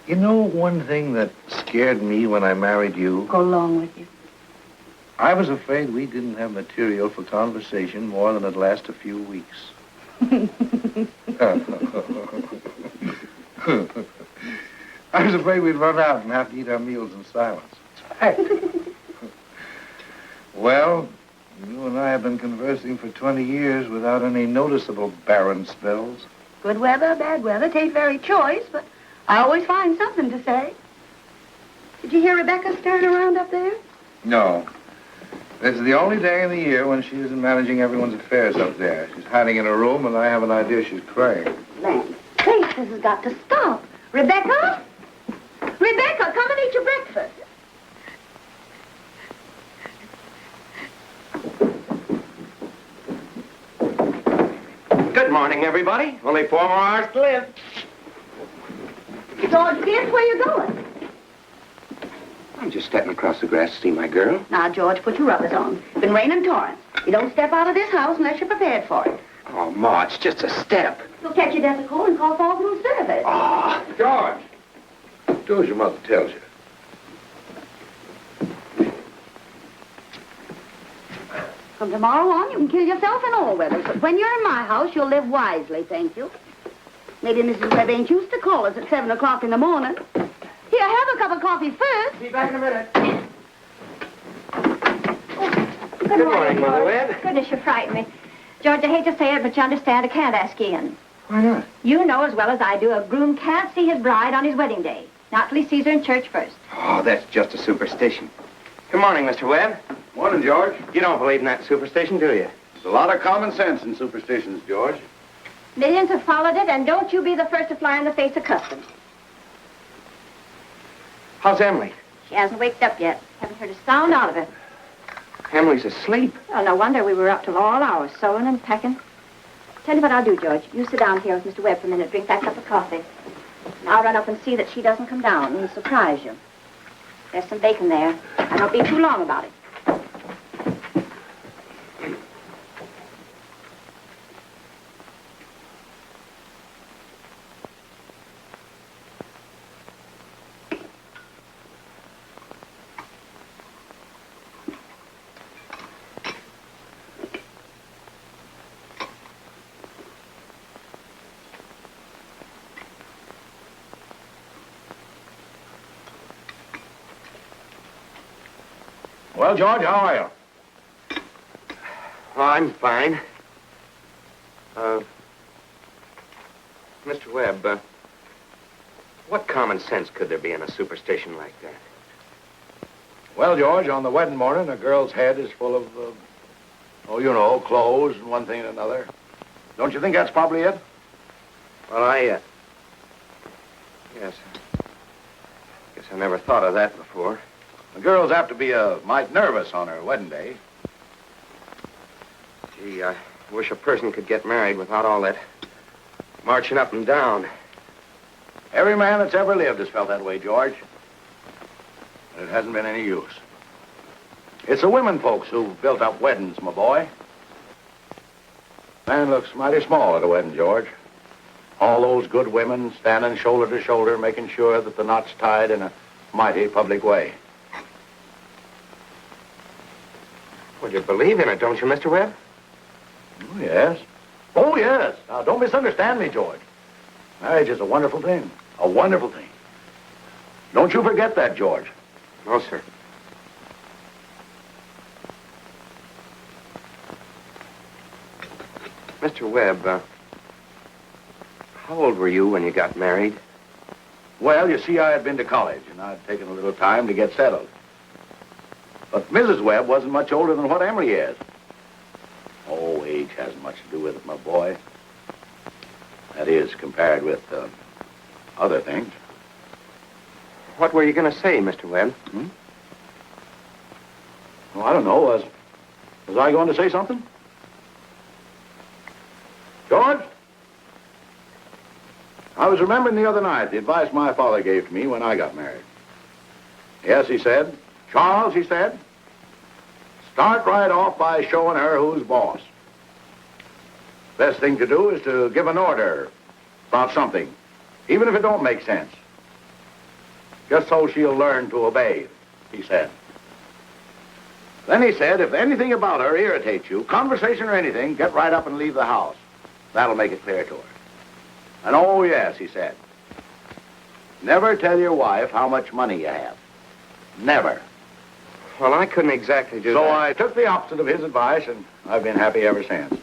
You know one thing that scared me when I married you? Go along with you. I was afraid we didn't have material for conversation more than it'd last a few weeks. I was afraid we'd run out and have to eat our meals in silence. Well, you and I have been conversing for 20 years without any noticeable barren spells. Good weather, bad weather, tain't very choice, but I always find something to say. Did you hear Rebecca stirring around up there? No. This is the only day in the year when she isn't managing everyone's affairs up there. She's hiding in her room, and I have an idea she's crying. Land sakes, this has got to stop. Rebecca? Rebecca, come and eat your breakfast. Good morning, everybody. Only 4 more hours to live. George, guess where you're going? I'm just stepping across the grass to see my girl. Now, George, put your rubbers on. It's been raining torrents. You don't step out of this house unless you're prepared for it. Oh, Ma, it's just a step. You'll catch your death of cold and call for through service. Ah, George! Do as your mother tells you. From tomorrow on, you can kill yourself in all weathers. But when you're in my house, you'll live wisely, thank you. Maybe Mrs. Webb ain't used to call us at 7 o'clock in the morning. Here, have a cup of coffee first. be back in a minute. Good morning, Mother George. Webb. Goodness, you frightened me. George, I hate to say it, but you understand I can't ask you in. Why not? You know as well as I do a groom can't see his bride on his wedding day. Not till he sees her in church first. Oh, that's just a superstition. Good morning, Mr. Webb. Morning, George. You don't believe in that superstition, do you? There's a lot of common sense in superstitions, George. Millions have followed it, and don't you be the first to fly in the face of custom. How's Emily? She hasn't waked up yet. Haven't heard a sound out of her. Emily's asleep. Well, no wonder we were up till all hours, sewing and packing. Tell you what I'll do, George. You sit down here with Mr. Webb for a minute, drink that cup of coffee. And I'll run up and see that she doesn't come down and surprise you. There's some bacon there. I don't be too long about it. Well, George, how are you? Oh, I'm fine. Mr. Webb, what common sense could there be in a superstition like that? Well, George, on the wedding morning, a girl's head is full of, clothes and one thing and another. Don't you think that's probably it? Well, yes. Guess I never thought of that before. The girl's apt to be mite nervous on her wedding day. Gee, I wish a person could get married without all that marching up and down. Every man that's ever lived has felt that way, George. But it hasn't been any use. It's the women folks who've built up weddings, my boy. Man looks mighty small at a wedding, George. All those good women standing shoulder to shoulder, making sure that the knot's tied in a mighty public way. Well, you believe in it, don't you, Mr. Webb? Oh, yes. Oh, yes. Now, don't misunderstand me, George. Marriage is a wonderful thing. A wonderful thing. Don't you forget that, George. No, sir. Mr. Webb, how old were you when you got married? Well, you see, I had been to college, and I'd taken a little time to get settled. But Mrs. Webb wasn't much older than what Emily is. Oh, age hasn't much to do with it, my boy. That is, compared with other things. What were you going to say, Mr. Webb? Well, I don't know. Was I going to say something? George? I was remembering the other night the advice my father gave to me when I got married. Yes, he said, Charles, he said, start right off by showing her who's boss. Best thing to do is to give an order about something, even if it don't make sense. Just so she'll learn to obey, he said. Then he said, if anything about her irritates you, conversation or anything, get right up and leave the house. That'll make it clear to her. And oh, yes, he said, never tell your wife how much money you have. Never. Well, I couldn't exactly do that. So I took the opposite of his advice, and I've been happy ever since.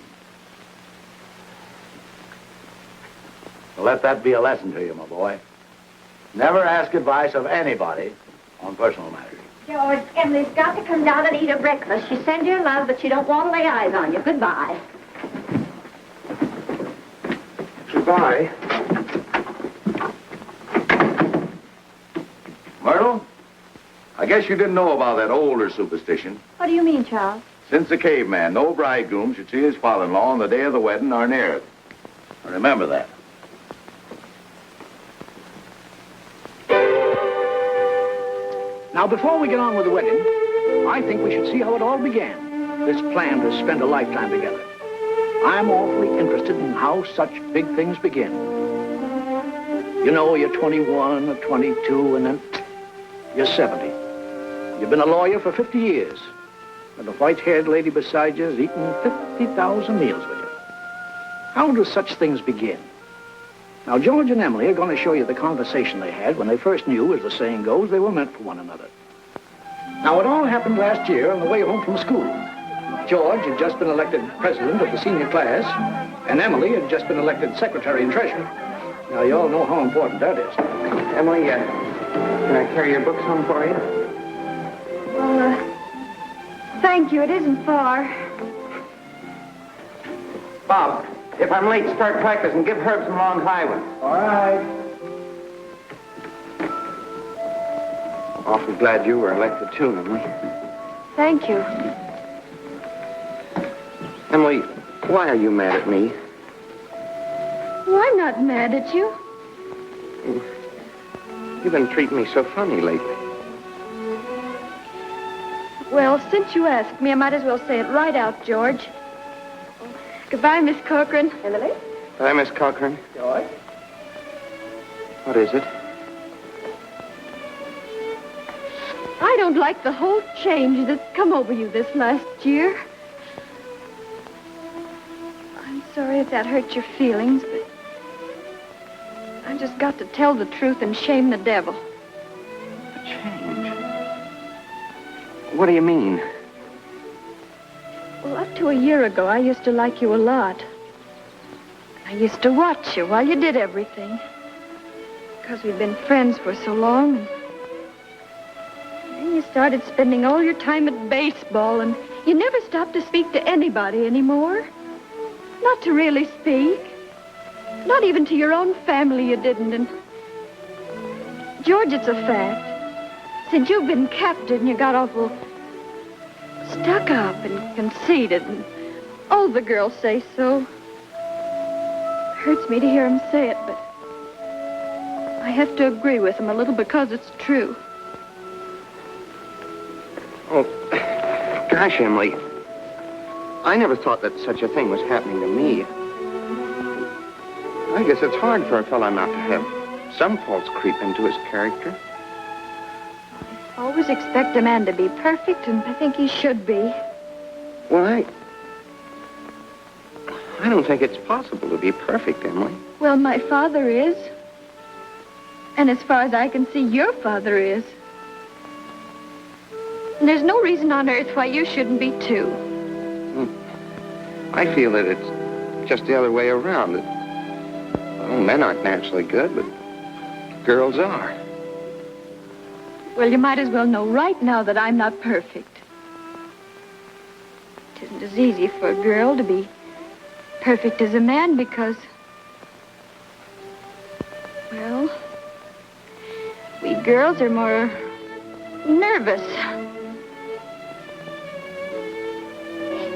So let that be a lesson to you, my boy. Never ask advice of anybody on personal matters. George, Emily's got to come down and eat her breakfast. She sends you love, but she don't want to lay eyes on you. Goodbye. Goodbye. Myrtle, I guess you didn't know about that older superstition. What do you mean, Charles? Since the caveman, no bridegroom should see his father-in-law on the day of the wedding or near it. Remember that. Now, before we get on with the wedding, I think we should see how it all began, this plan to spend a lifetime together. I'm awfully interested in how such big things begin. You know, you're 21 or 22, and then you're 70. You've been a lawyer for 50 years, and the white-haired lady beside you has eaten 50,000 meals with you. How do such things begin? Now, George and Emily are going to show you the conversation they had when they first knew, as the saying goes, they were meant for one another. Now, it all happened last year on the way home from school. George had just been elected president of the senior class, and Emily had just been elected secretary and treasurer. Now, you all know how important that is. Emily, can I carry your books home for you? Well, thank you. It isn't far. Bob, if I'm late, start practicing. Give Herb some long high ones. All right. Awfully glad you were elected, too, Emily. Thank you. Emily, why are you mad at me? Well, I'm not mad at you. You've been treating me so funny lately. Well, since you asked me, I might as well say it right out, George. Goodbye, Miss Corcoran. Emily? Hi, Miss Cochran. George? What is it? I don't like the whole change that's come over you this last year. I'm sorry if that hurt your feelings, but I just got to tell the truth and shame the devil. A change? What do you mean? Well, up to a year ago, I used to like you a lot. I used to watch you while you did everything. Because we'd been friends for so long. And then you started spending all your time at baseball, and you never stopped to speak to anybody anymore. Not to really speak. Not even to your own family you didn't. And George, it's a fact. Since you've been captain, you got awful stuck up and conceited, and all the girls say so. Hurts me to hear them say it, but I have to agree with them a little because it's true. Oh, gosh, Emily. I never thought that such a thing was happening to me. I guess it's hard for a fellow not to have some faults creep into his character. Always expect a man to be perfect, and I think he should be. Well, I don't think it's possible to be perfect, Emily. Well, my father is. And as far as I can see, your father is. And there's no reason on earth why you shouldn't be, too. I feel that it's just the other way around. That, well, men aren't naturally good, but girls are. Well, you might as well know right now that I'm not perfect. It isn't as easy for a girl to be perfect as a man because, well, we girls are more nervous.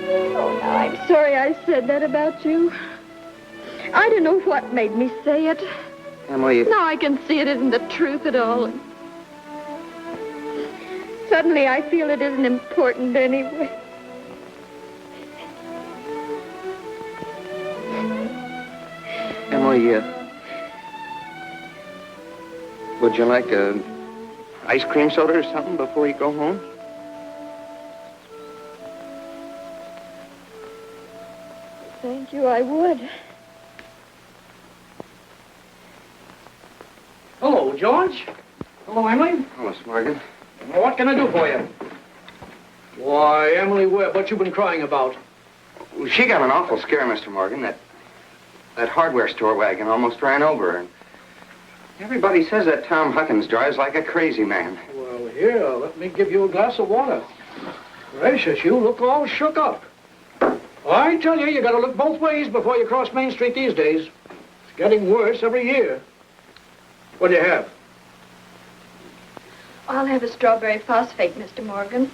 Oh, now, I'm sorry I said that about you. I don't know what made me say it. Emily... Now I can see it isn't the truth at all. Suddenly I feel it isn't important anyway. Emily, would you like a ice cream soda or something before you go home? Thank you, I would. Hello, George. Hello, Emily. Hello, Morgan. Well, what can I do for you? Why, Emily Webb, what you been crying about? Well, she got an awful scare, Mr. Morgan. That hardware store wagon almost ran over her. And everybody says that Tom Huckins drives like a crazy man. Well, here, let me give you a glass of water. Gracious, you look all shook up. I tell you, you gotta look both ways before you cross Main Street these days. It's getting worse every year. What do you have? I'll have a strawberry phosphate, Mr. Morgan.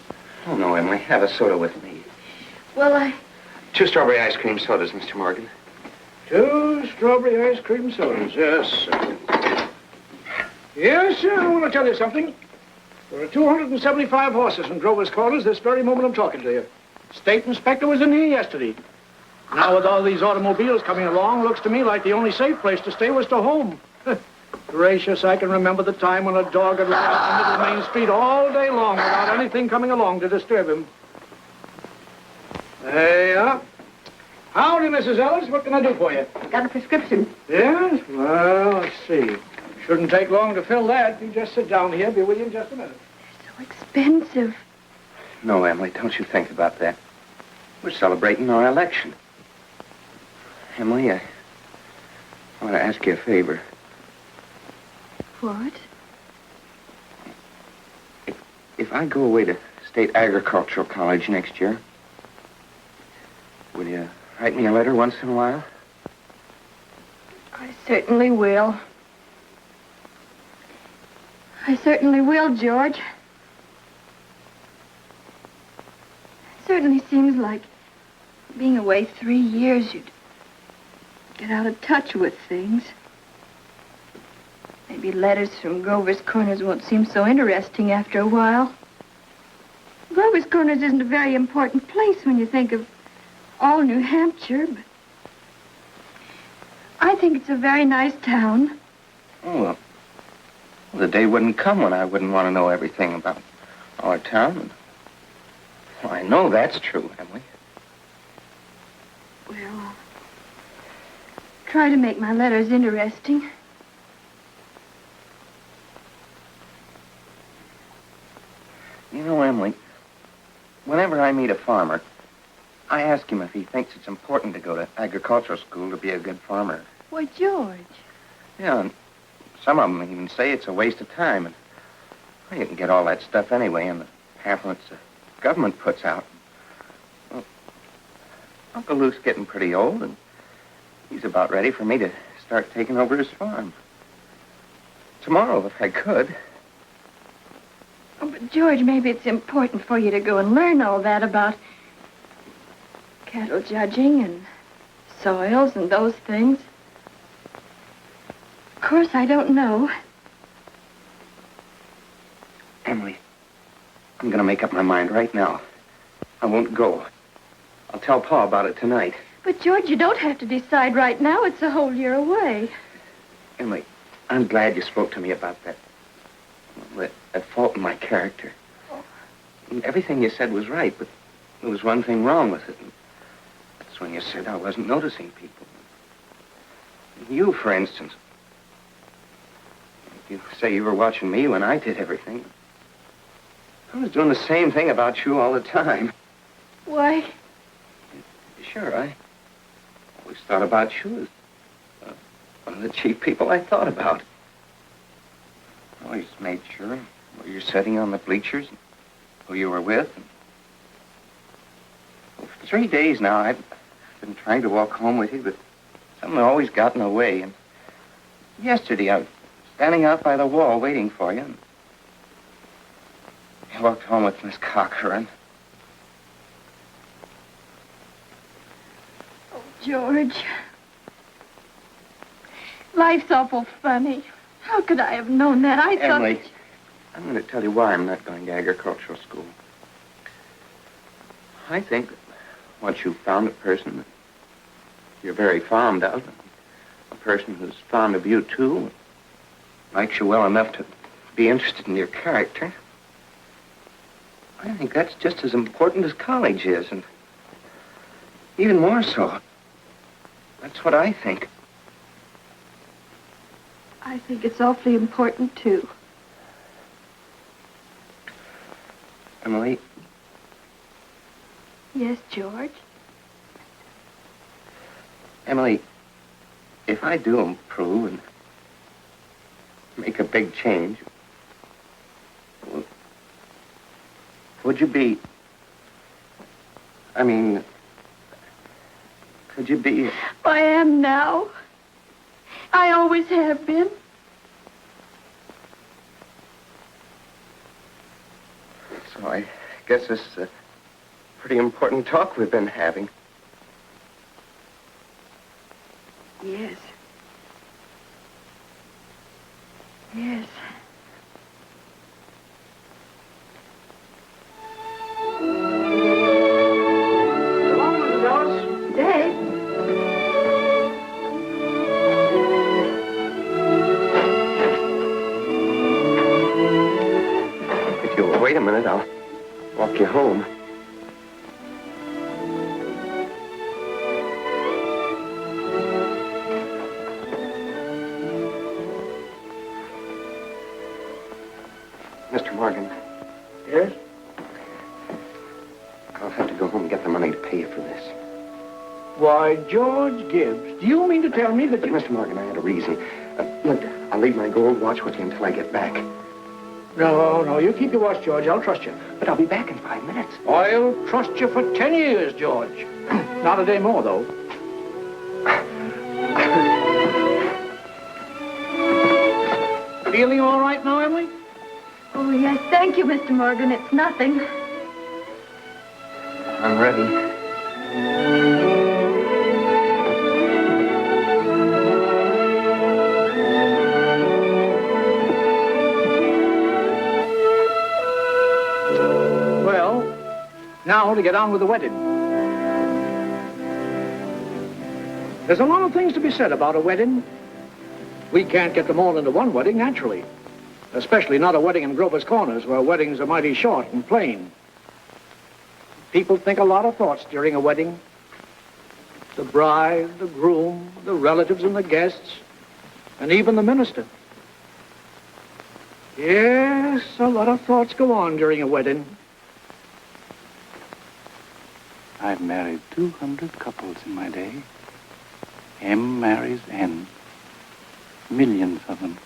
Oh, no, Emily. Have a soda with me. Well, 2 strawberry ice cream sodas, Mr. Morgan. 2 strawberry ice cream sodas, yes, sir. Yes, sir, I want to tell you something. There are 275 horses in Grover's Corners this very moment I'm talking to you. State inspector was in here yesterday. Now, with all these automobiles coming along, looks to me like the only safe place to stay was to home. Gracious, I can remember the time when a dog would lie out in the middle of Main Street all day long without anything coming along to disturb him. There you are. Howdy, Mrs. Ellis. What can I do for you? Got a prescription. Yes? Well, let's see. Shouldn't take long to fill that. You just sit down here. Be with you in just a minute. so expensive. No, Emily, don't you think about that. We're celebrating our election. Emily, I want to ask you a favor. What? If I go away to State Agricultural College next year, will you write me a letter once in a while? I certainly will. I certainly will, George. It certainly seems like being away 3 years, you'd get out of touch with things. Maybe letters from Grover's Corners won't seem so interesting after a while. Grover's Corners isn't a very important place when you think of all New Hampshire, but I think it's a very nice town. Oh, well, the day wouldn't come when I wouldn't want to know everything about our town. Well, I know that's true, Emily. Well, I'll try to make my letters interesting. You know, Emily, whenever I meet a farmer, I ask him if he thinks it's important to go to agricultural school to be a good farmer. Why, George. Yeah, and some of them even say it's a waste of time. And well, you can get all that stuff anyway in the pamphlets the government puts out. Well, Uncle Luke's getting pretty old, and he's about ready for me to start taking over his farm. Tomorrow, if I could. Oh, but George, maybe it's important for you to go and learn all that about cattle judging and soils and those things. Of course, I don't know. Emily, I'm going to make up my mind right now. I won't go. I'll tell Pa about it tonight. But, George, you don't have to decide right now. It's a whole year away. Emily, I'm glad you spoke to me about that fault in my character. And everything you said was right, but there was one thing wrong with it. And that's when you said I wasn't noticing people. You, for instance. You say you were watching me when I did everything. I was doing the same thing about you all the time. Why? Sure, I always thought about you as one of the chief people I thought about. I always made sure where you're sitting on the bleachers, and who you were with. And for 3 days now, I've been trying to walk home with you, but something always got in the way. And yesterday, I was standing out by the wall waiting for you. And I walked home with Miss Cochran. Oh, George. Life's awful funny. How could I have known that? I thought... Emily, I'm going to tell you why I'm not going to agricultural school. I think that once you've found a person that you're very fond of, a person who's fond of you, too, likes you well enough to be interested in your character, I think that's just as important as college is, and even more so. That's what I think. I think it's awfully important, too. Emily? Yes, George? Emily, if I do improve and make a big change, would you be... I mean, could you be... I am now. I always have been. So I guess this is a pretty important talk we've been having. Yes. Yes. So long, Mrs. Ellis. Dave. If you'll wait a minute, I'll walk you home. Mr. Morgan. Yes? I'll have to go home and get the money to pay you for this. Why, George Gibbs, do you mean to tell me that But, you... Mr. Morgan, I had a reason. Look, I'll leave my gold watch with you until I get back. No, you keep your watch, George. I'll trust you. But I'll be back in 5 minutes. I'll trust you for 10 years, George. Not a day more, though. Feeling all right now, Emily? Oh, yes. Thank you, Mr. Morgan. It's nothing. I'm ready. Well, now to get on with the wedding. There's a lot of things to be said about a wedding. We can't get them all into one wedding, naturally. Especially not a wedding in Grover's Corners, where weddings are mighty short and plain. People think a lot of thoughts during a wedding. The bride, the groom, the relatives and the guests, and even the minister. Yes, a lot of thoughts go on during a wedding. I've married 200 couples in my day. M marries N. Millions of them.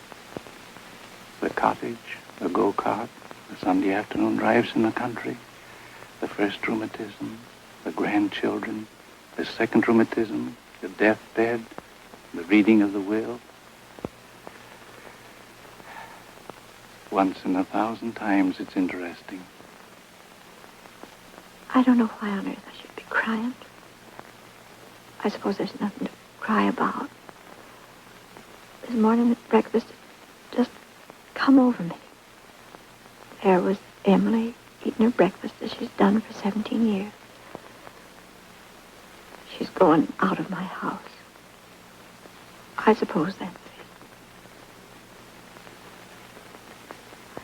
The cottage, the go-kart, the Sunday afternoon drives in the country, the first rheumatism, the grandchildren, the second rheumatism, the deathbed, the reading of the will. Once in 1,000 times it's interesting. I don't know why on earth I should be crying. I suppose there's nothing to cry about. This morning at breakfast, it just come over me. There was Emily eating her breakfast as she's done for 17 years. She's going out of my house. I suppose that's it.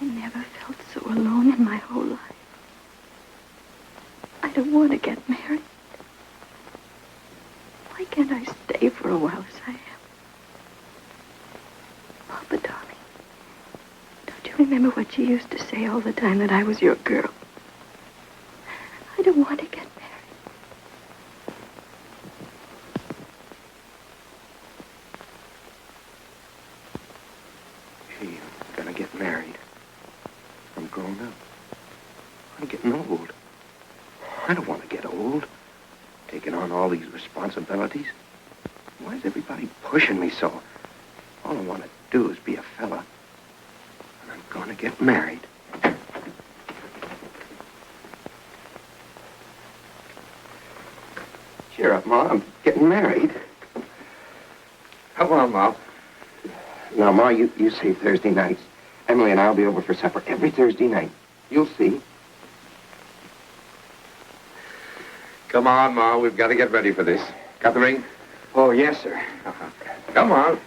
I never felt so alone in my whole life. I don't want to get married. Why can't I stay for a while as I am? Papa, darling, don't you remember what you used to say all the time, that I was your girl? I don't want to get married. Gee, I'm gonna get married. I'm grown up. I'm getting old. I don't want to get old. Taking on all these responsibilities. Why is everybody pushing me so? All I want to do is be a fella. And I'm going to get married. Cheer up, Ma. I'm getting married. Come on, Ma. Now, Ma, you say Thursday nights. Emily and I'll be over for supper every Thursday night. You'll see. Come on, Ma. We've got to get ready for this. Got the ring? Oh, yes, sir. Come on.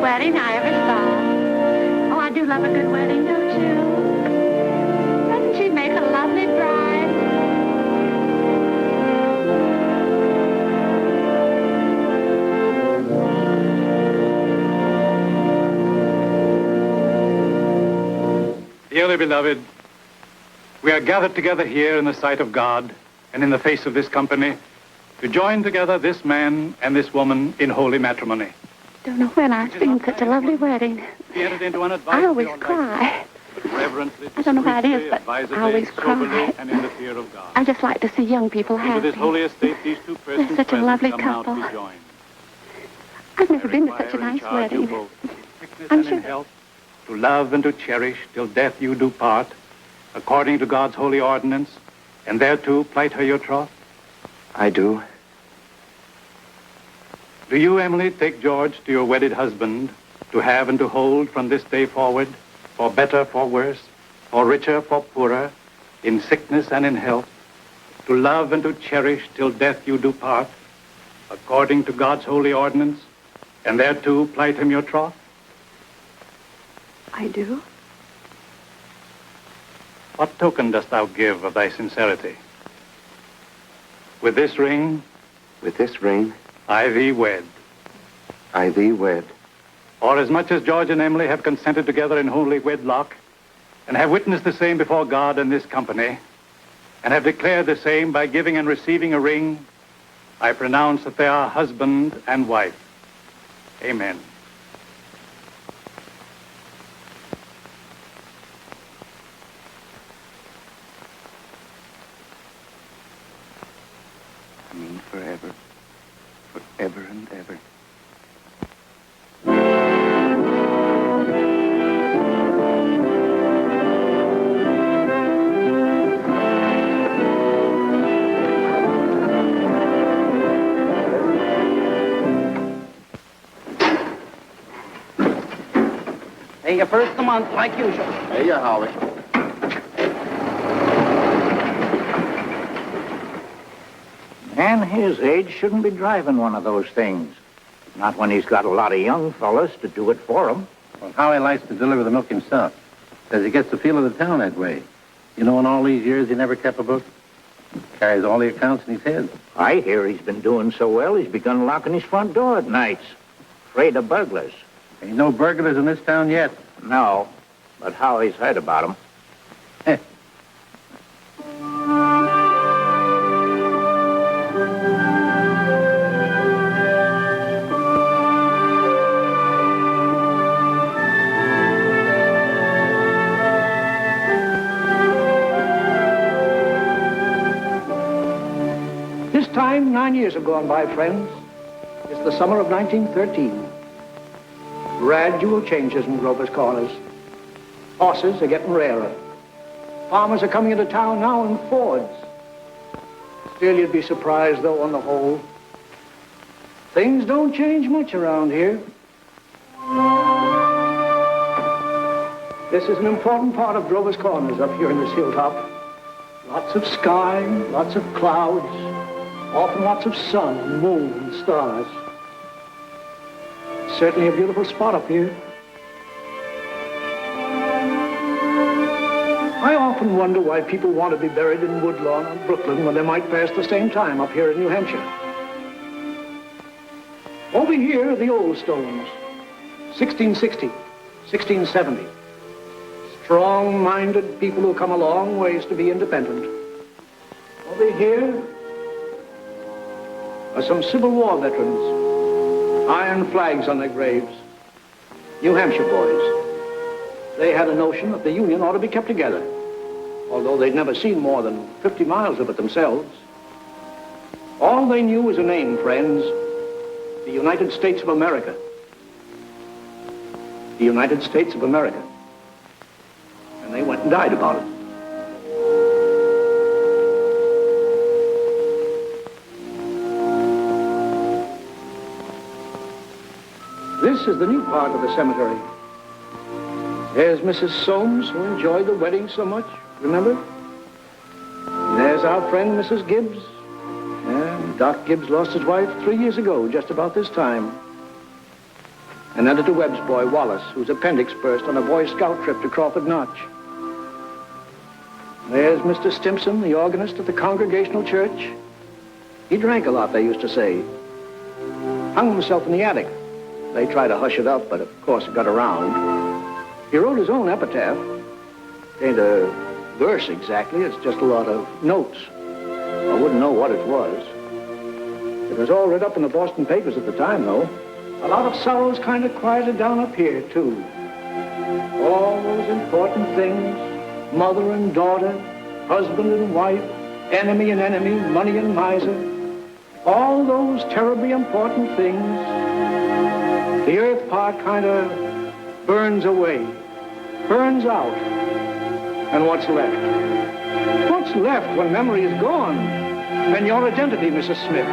wedding I ever saw. Oh, I do love a good wedding, don't you? Doesn't she make a lovely bride? Dearly beloved, we are gathered together here in the sight of God and in the face of this company to join together this man and this woman in holy matrimony. Don't know when I've seen such a lovely wedding. Be entered into an I always cry. I don't know why it is, but I always cry. And in the fear of God. I just like to see young people Into happy. this holy estate, these two persons They're such a lovely present come now to couple. be joined. I've never been to Require such a and nice charge you wedding. both, in sickness I'm and sure. in health, to love and to cherish till death you do part, according to God's holy ordinance, and thereto plight her your troth. I do. Do you, Emily, take George to your wedded husband, to have and to hold from this day forward, for better, for worse, for richer, for poorer, in sickness and in health, to love and to cherish till death you do part, according to God's holy ordinance, and thereto plight him your troth? I do. What token dost thou give of thy sincerity? With this ring, With this ring, I thee wed. I thee wed. For as much as George and Emily have consented together in holy wedlock, and have witnessed the same before God and this company, and have declared the same by giving and receiving a ring, I pronounce that they are husband and wife. Amen. I mean, ever and ever. Pay you first of the month, like usual. Hey, you, Holly. Man his age shouldn't be driving one of those things. Not when he's got a lot of young fellas to do it for him. Well, Howie likes to deliver the milk himself. Says he gets the feel of the town that way. You know, in all these years, he never kept a book. Carries all the accounts in his head. I hear he's been doing so well, he's begun locking his front door at nights. Afraid of burglars. Ain't no burglars in this town yet. No, but Howie's heard about them. This time, 9 years have gone by, friends. It's the summer of 1913. Gradual changes in Grover's Corners. Horses are getting rarer. Farmers are coming into town now in Fords. Still, you'd be surprised, though, on the whole. Things don't change much around here. This is an important part of Grover's Corners up here in this hilltop. Lots of sky, lots of clouds, often lots of sun and moon and stars. Certainly a beautiful spot up here. I often wonder why people want to be buried in Woodlawn or Brooklyn when they might pass the same time up here in New Hampshire. Over here are the old stones. 1660, 1670. Strong-minded people who come a long ways to be independent. Over here are some Civil War veterans. Iron flags on their graves. New Hampshire boys. They had a notion that the Union ought to be kept together, although they'd never seen more than 50 miles of it themselves. All they knew was a name, friends. The United States of America. The United States of America. And they went and died about it. This is the new part of the cemetery. There's Mrs. Soames, who enjoyed the wedding so much, remember? There's our friend, Mrs. Gibbs. Yeah, Doc Gibbs lost his wife 3 years ago, just about this time. And Editor Webb's boy, Wallace, whose appendix burst on a Boy Scout trip to Crawford Notch. There's Mr. Stimson, the organist at the Congregational Church. He drank a lot, they used to say. Hung himself in the attic. They tried to hush it up, but of course it got around. He wrote his own epitaph. Ain't a verse exactly, it's just a lot of notes. I wouldn't know what it was. It was all read up in the Boston papers at the time, though. A lot of sorrows kind of quieted down up here, too. All those important things, mother and daughter, husband and wife, enemy and enemy, money and miser. All those terribly important things. The earth part kind of burns away, burns out. And what's left? What's left when memory is gone? And your identity, Mrs. Smith?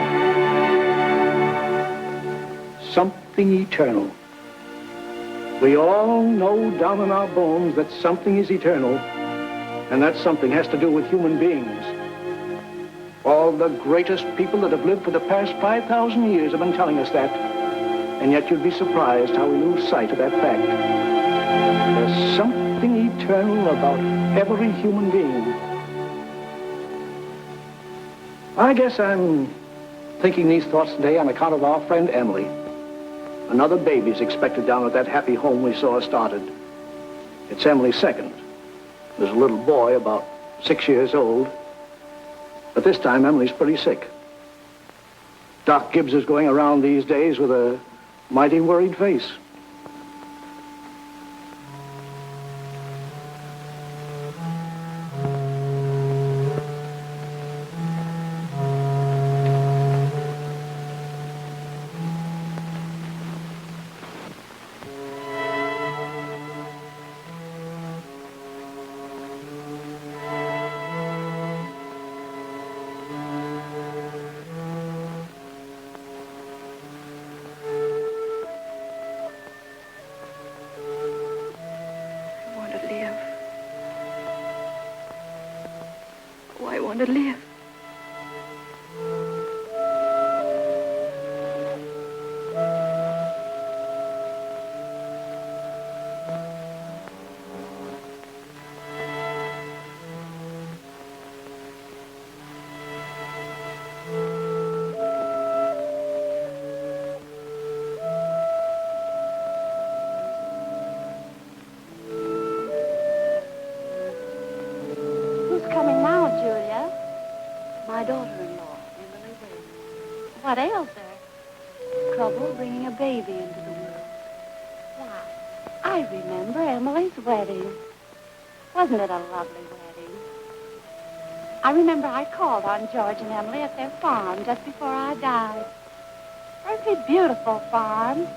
Something eternal. We all know down in our bones that something is eternal, and that something has to do with human beings. All the greatest people that have lived for the past 5,000 years have been telling us that. And yet you'd be surprised how we lose sight of that fact. There's something eternal about every human being. I guess I'm thinking these thoughts today on account of our friend Emily. Another baby's expected down at that happy home we saw started. It's Emily's second. There's a little boy about 6 years old. But this time Emily's pretty sick. Doc Gibbs is going around these days with a mighty worried face. want to live. Who's coming now, Julia? My daughter-in-law, Emily Wade. What ails her? Trouble bringing a baby into the world. Why, I remember Emily's wedding. Wasn't it a lovely wedding? I remember I called on George and Emily at their farm just before I died. Perfectly beautiful farm.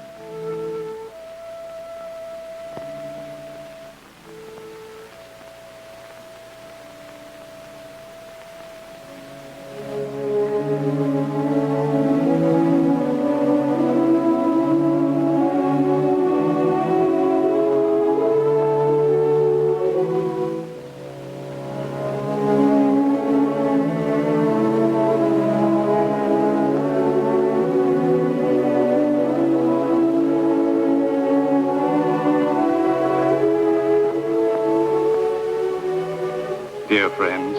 Dear friends,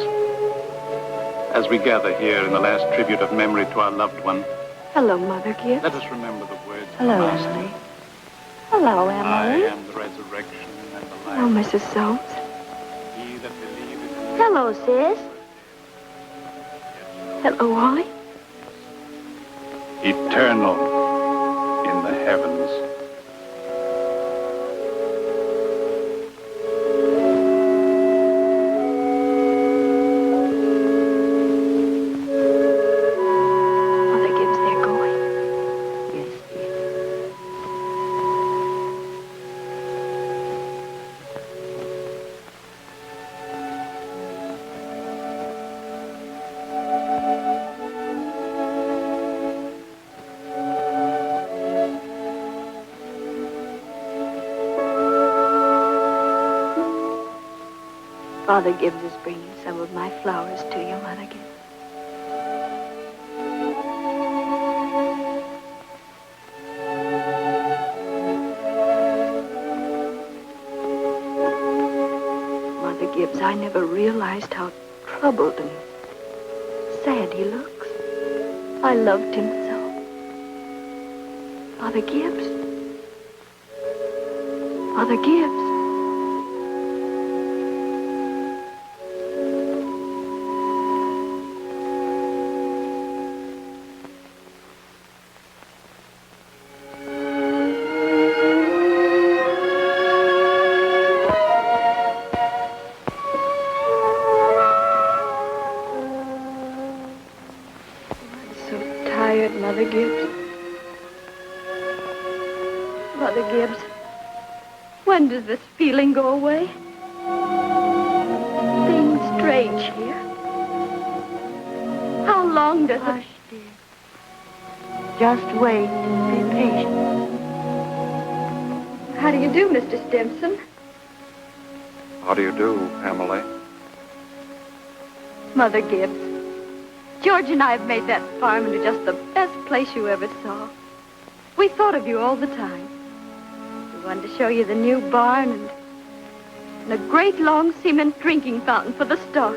as we gather here in the last tribute of memory to our loved one, Hello, Mother Gibbs. let us remember the words of Hello, the Master. Emily. Hello, I Emily. am the resurrection and the Hello, life. Mrs. Soames. He that believeth Hello, sis. Hello, Wally. eternal in the heavens. Mother Gibbs, they're going. Yes, dear. Father Gibbs is bringing some of my flowers to you, Mother Gibbs. Mother Gibbs, I never realized how troubled and sad he looks. I loved him so. Father Gibbs. Father Gibbs. So tired, Mother Gibbs. Mother Gibbs, when does this feeling go away? Seems strange here. How long does Hush, dear. Just wait. Be patient. How do you do, Mr. Stimson? How do you do, Emily? Mother Gibbs, George and I have made that farm into just the best place you ever saw. We thought of you all the time. We wanted to show you the new barn and a great long cement drinking fountain for the stock.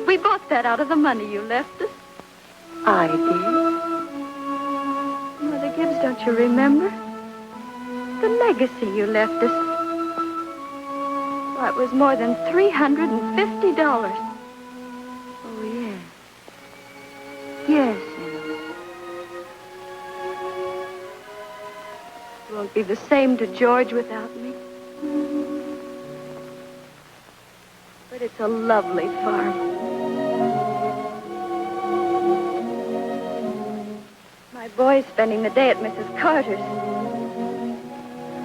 We bought that out of the money you left us. I did. Mother Gibbs, don't you remember? The legacy you left us. Why, it was more than $350. Oh, yes. Yes, Emily. It won't be the same to George without me. But it's a lovely farm. My boy's spending the day at Mrs. Carter's.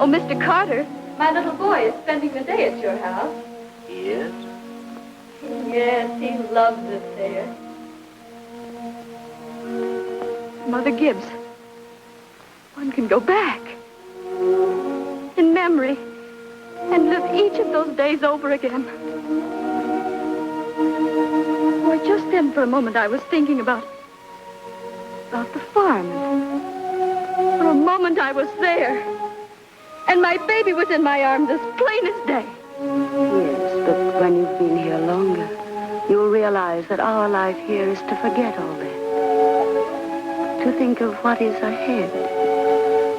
Oh, Mr. Carter, my little boy is spending the day at your house. He is? Yes, he loves it there. Mother Gibbs, one can go back in memory and live each of those days over again. Why, just then for a moment I was thinking about the farm. For a moment I was there. And my baby was in my arms as plain as day. Yes, but when you've been here longer, you'll realize that our life here is to forget all that. To think of what is ahead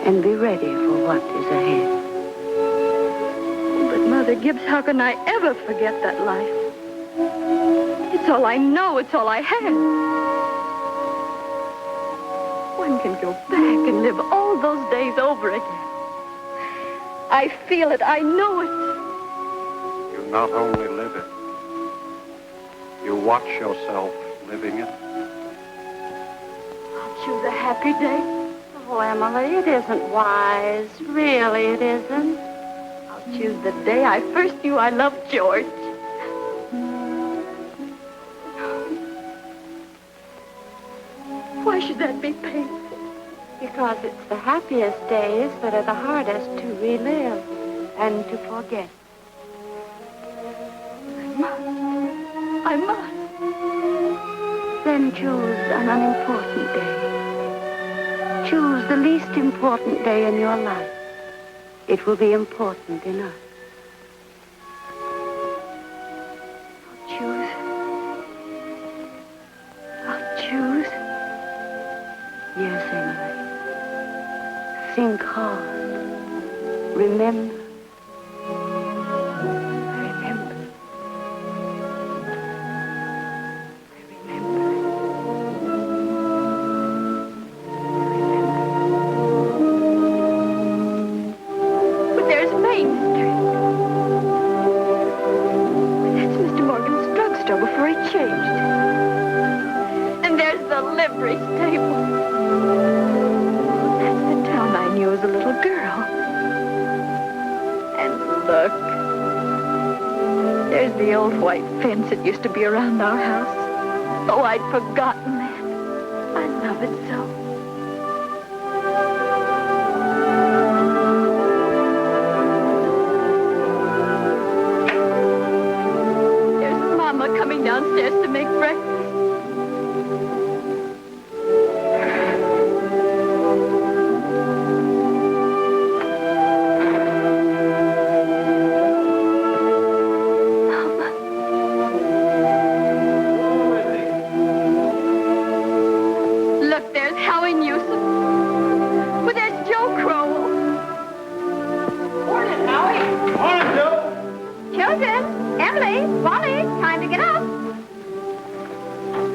and be ready for what is ahead. But Mother Gibbs, how can I ever forget that life? It's all I know. It's all I have. One can go back and live all those days over again. I feel it. I know it. You not only live it, you watch yourself living it. I'll choose a happy day. Oh, Emily, it isn't wise. Really, it isn't. I'll choose the day I first knew I loved George. Why should that be painful? Because it's the happiest days that are the hardest to relive and to forget. I must. Then choose an unimportant day. Choose the least important day in your life. It will be important enough. I'll choose. Yes, Emily. Think hard. Remember. But there's Main Street. That's Mr. Morgan's drugstore before he changed. And there's the livery stable. That's the town I knew as a little girl. And look. There's the old white fence that used to be around our house. Oh, I'd forgotten that. I love it so. There's Mama coming downstairs to make breakfast.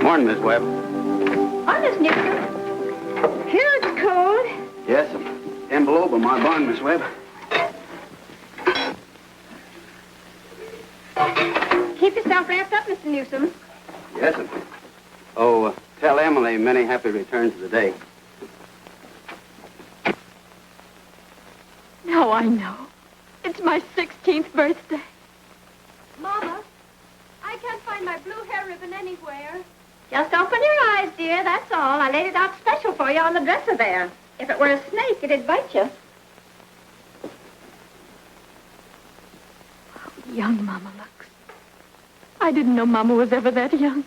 Morning, Miss Webb. Oh, Miss Newton. Here it's cold. Yes, envelope of my bond, Miss Webb. Keep yourself wrapped up, Mr. Newsom. Yes, sir. Oh, tell Emily many happy returns of the day. Now I know. It's my 16th birthday. Mama, I can't find my blue hair ribbon anywhere. Just open your eyes, dear, that's all. I laid it out special for you on the dresser there. If it were a snake, it'd bite you. How young Mama looks. I didn't know Mama was ever that young.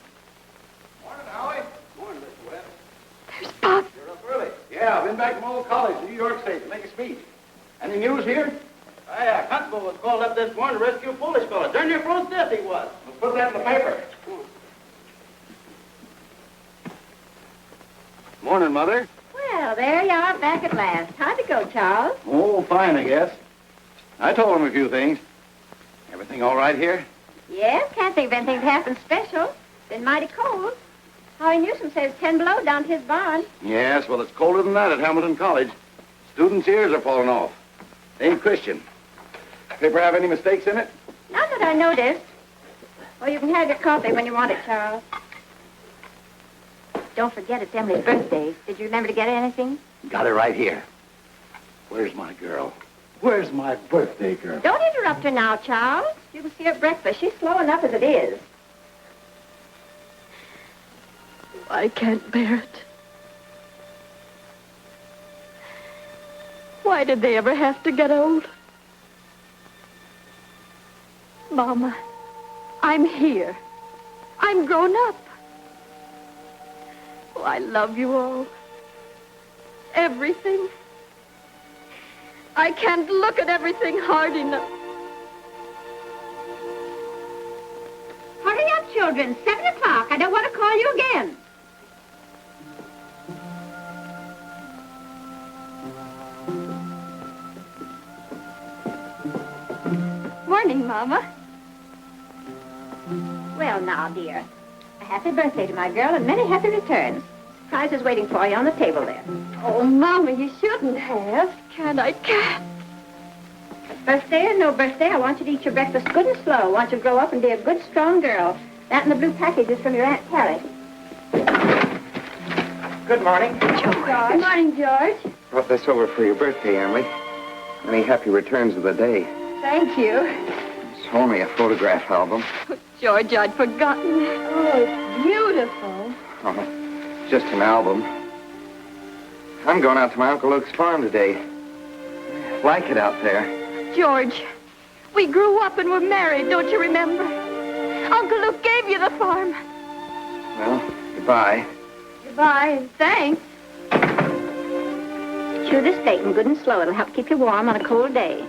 Morning, Howie. Morning, Mr. Webb. There's Pop. You're up early. Yeah, I've been back from old college in New York State to make a speech. Any news here? Yeah, Constable was called up this morning to rescue a foolish fellow. Darn near froze to death he was. Let's put that in the paper. Morning, Mother. Well, there you are back at last. How'd it go, Charles? Oh, fine, I guess. I told him a few things. Everything all right here? Yes, can't think of anything that happened special. Been mighty cold. Howie Newsom says 10 below down to his barn. Yes, well, it's colder than that at Hamilton College. Students' ears are falling off. They ain't Christian. Paper have any mistakes in it? Not that I noticed. Well, you can have your coffee when you want it, Charles. Don't forget it's Emily's birthday. Did you remember to get her anything? Got it right here. Where's my girl? Where's my birthday girl? Don't interrupt her now, Charles. You can see her at breakfast. She's slow enough as it is. I can't bear it. Why did they ever have to get old? Mama, I'm here. I'm grown up. Oh, I love you all. Everything. I can't look at everything hard enough. Hurry up, children. 7 o'clock. I don't want to call you again. Morning, Mama. Well, now, dear. A happy birthday to my girl and many happy returns. Surprise is waiting for you on the table there. Oh, Mama, you shouldn't have. I can't. Birthday or no birthday, I want you to eat your breakfast good and slow. I want you to grow up and be a good, strong girl. That and the blue package is from your Aunt Carrie. Good morning. Good morning, George. Brought this over for your birthday, Emily. Many happy returns of the day. Thank you. Show me a photograph album. Oh, George, I'd forgotten. Oh, it's beautiful. Oh, just an album. I'm going out to my Uncle Luke's farm today. Like it out there. George, we grew up and were married, don't you remember? Uncle Luke gave you the farm. Well, goodbye. Goodbye, and thanks. Chew this bacon good and slow. It'll help keep you warm on a cold day.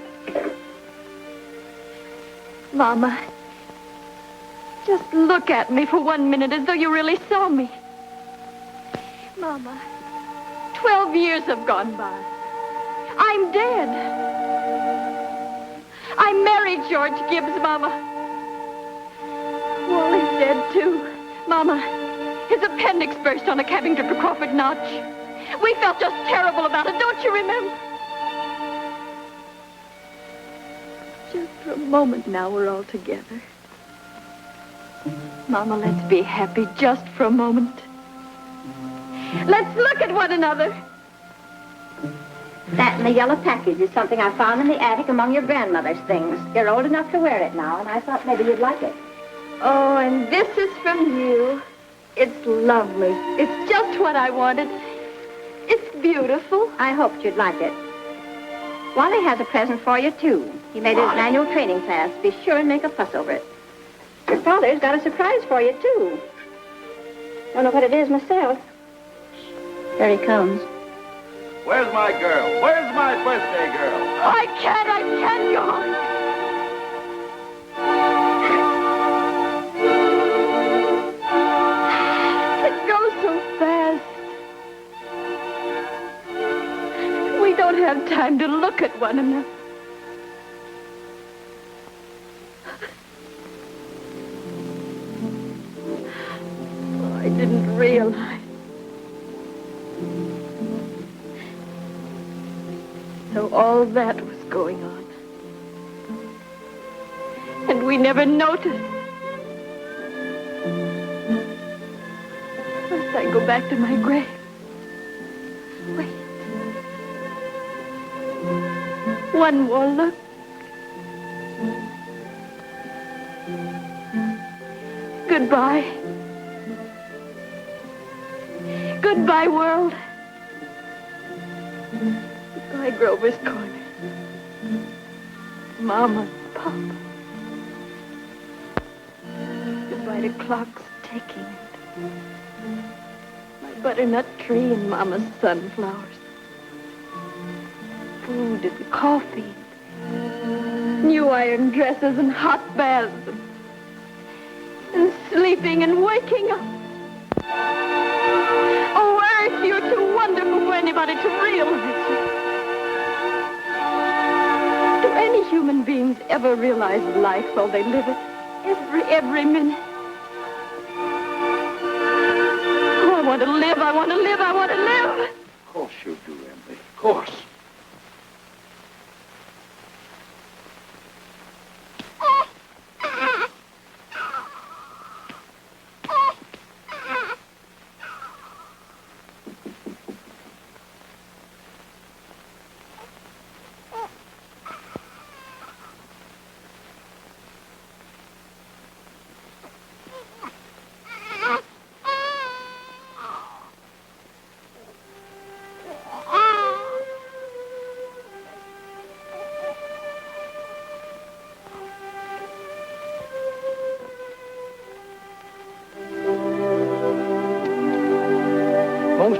Mama, just look at me for 1 minute as though you really saw me. Mama, 12 years have gone by. I'm dead. I married George Gibbs, Mama. Wally's dead, too. Mama, his appendix burst on a cabbing trip to Crawford Notch. We felt just terrible about it, don't you remember? Just for a moment now, we're all together. Mama, let's be happy just for a moment. Let's look at one another. That and the yellow package is something I found in the attic among your grandmother's things. You're old enough to wear it now, and I thought maybe you'd like it. Oh, and this is from you. It's lovely. It's just what I wanted. It's beautiful. I hoped you'd like it. Wally has a present for you, too. He made it an annual training class. Be sure and make a fuss over it. Your father's got a surprise for you, too. Don't know what it is myself. Here he comes. Where's my girl? Where's my birthday girl? I can't, George. It goes so fast. We don't have time to look at one another. Oh, I didn't realize. So all that was going on. And we never noticed. First I go back to my grave. Wait. One more look. Goodbye. Goodbye, world. Goodbye, Grover's Corner. Mama, Papa. Goodbye to clocks ticking. My butternut tree and Mama's sunflowers. Food and coffee. New iron dresses and hot baths. And sleeping and waking up. Oh, Earth, you're too wonderful for anybody to realize you. Do any human beings ever realize life while they live it? Every minute. Oh, I want to live, I want to live, I want to live. Of course you do, Emily. Of course.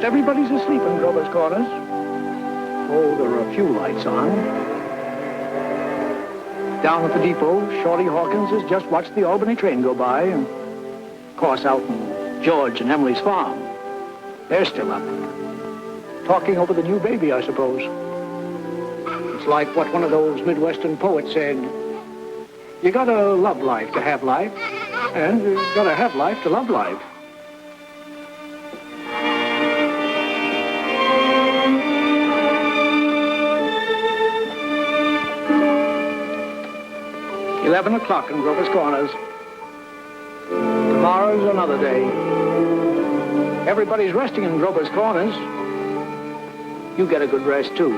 Most everybody's asleep in Grover's Corners. Oh, there are a few lights on. Down at the depot, Shorty Hawkins has just watched the Albany train go by. And of course, out in George and Emily's farm, they're still up. Talking over the new baby, I suppose. It's like what one of those Midwestern poets said. You gotta love life to have life, and you gotta have life to love life. $11 o'clock in Grover's Corners. Tomorrow's another day. Everybody's resting in Grover's Corners. You get a good rest, too.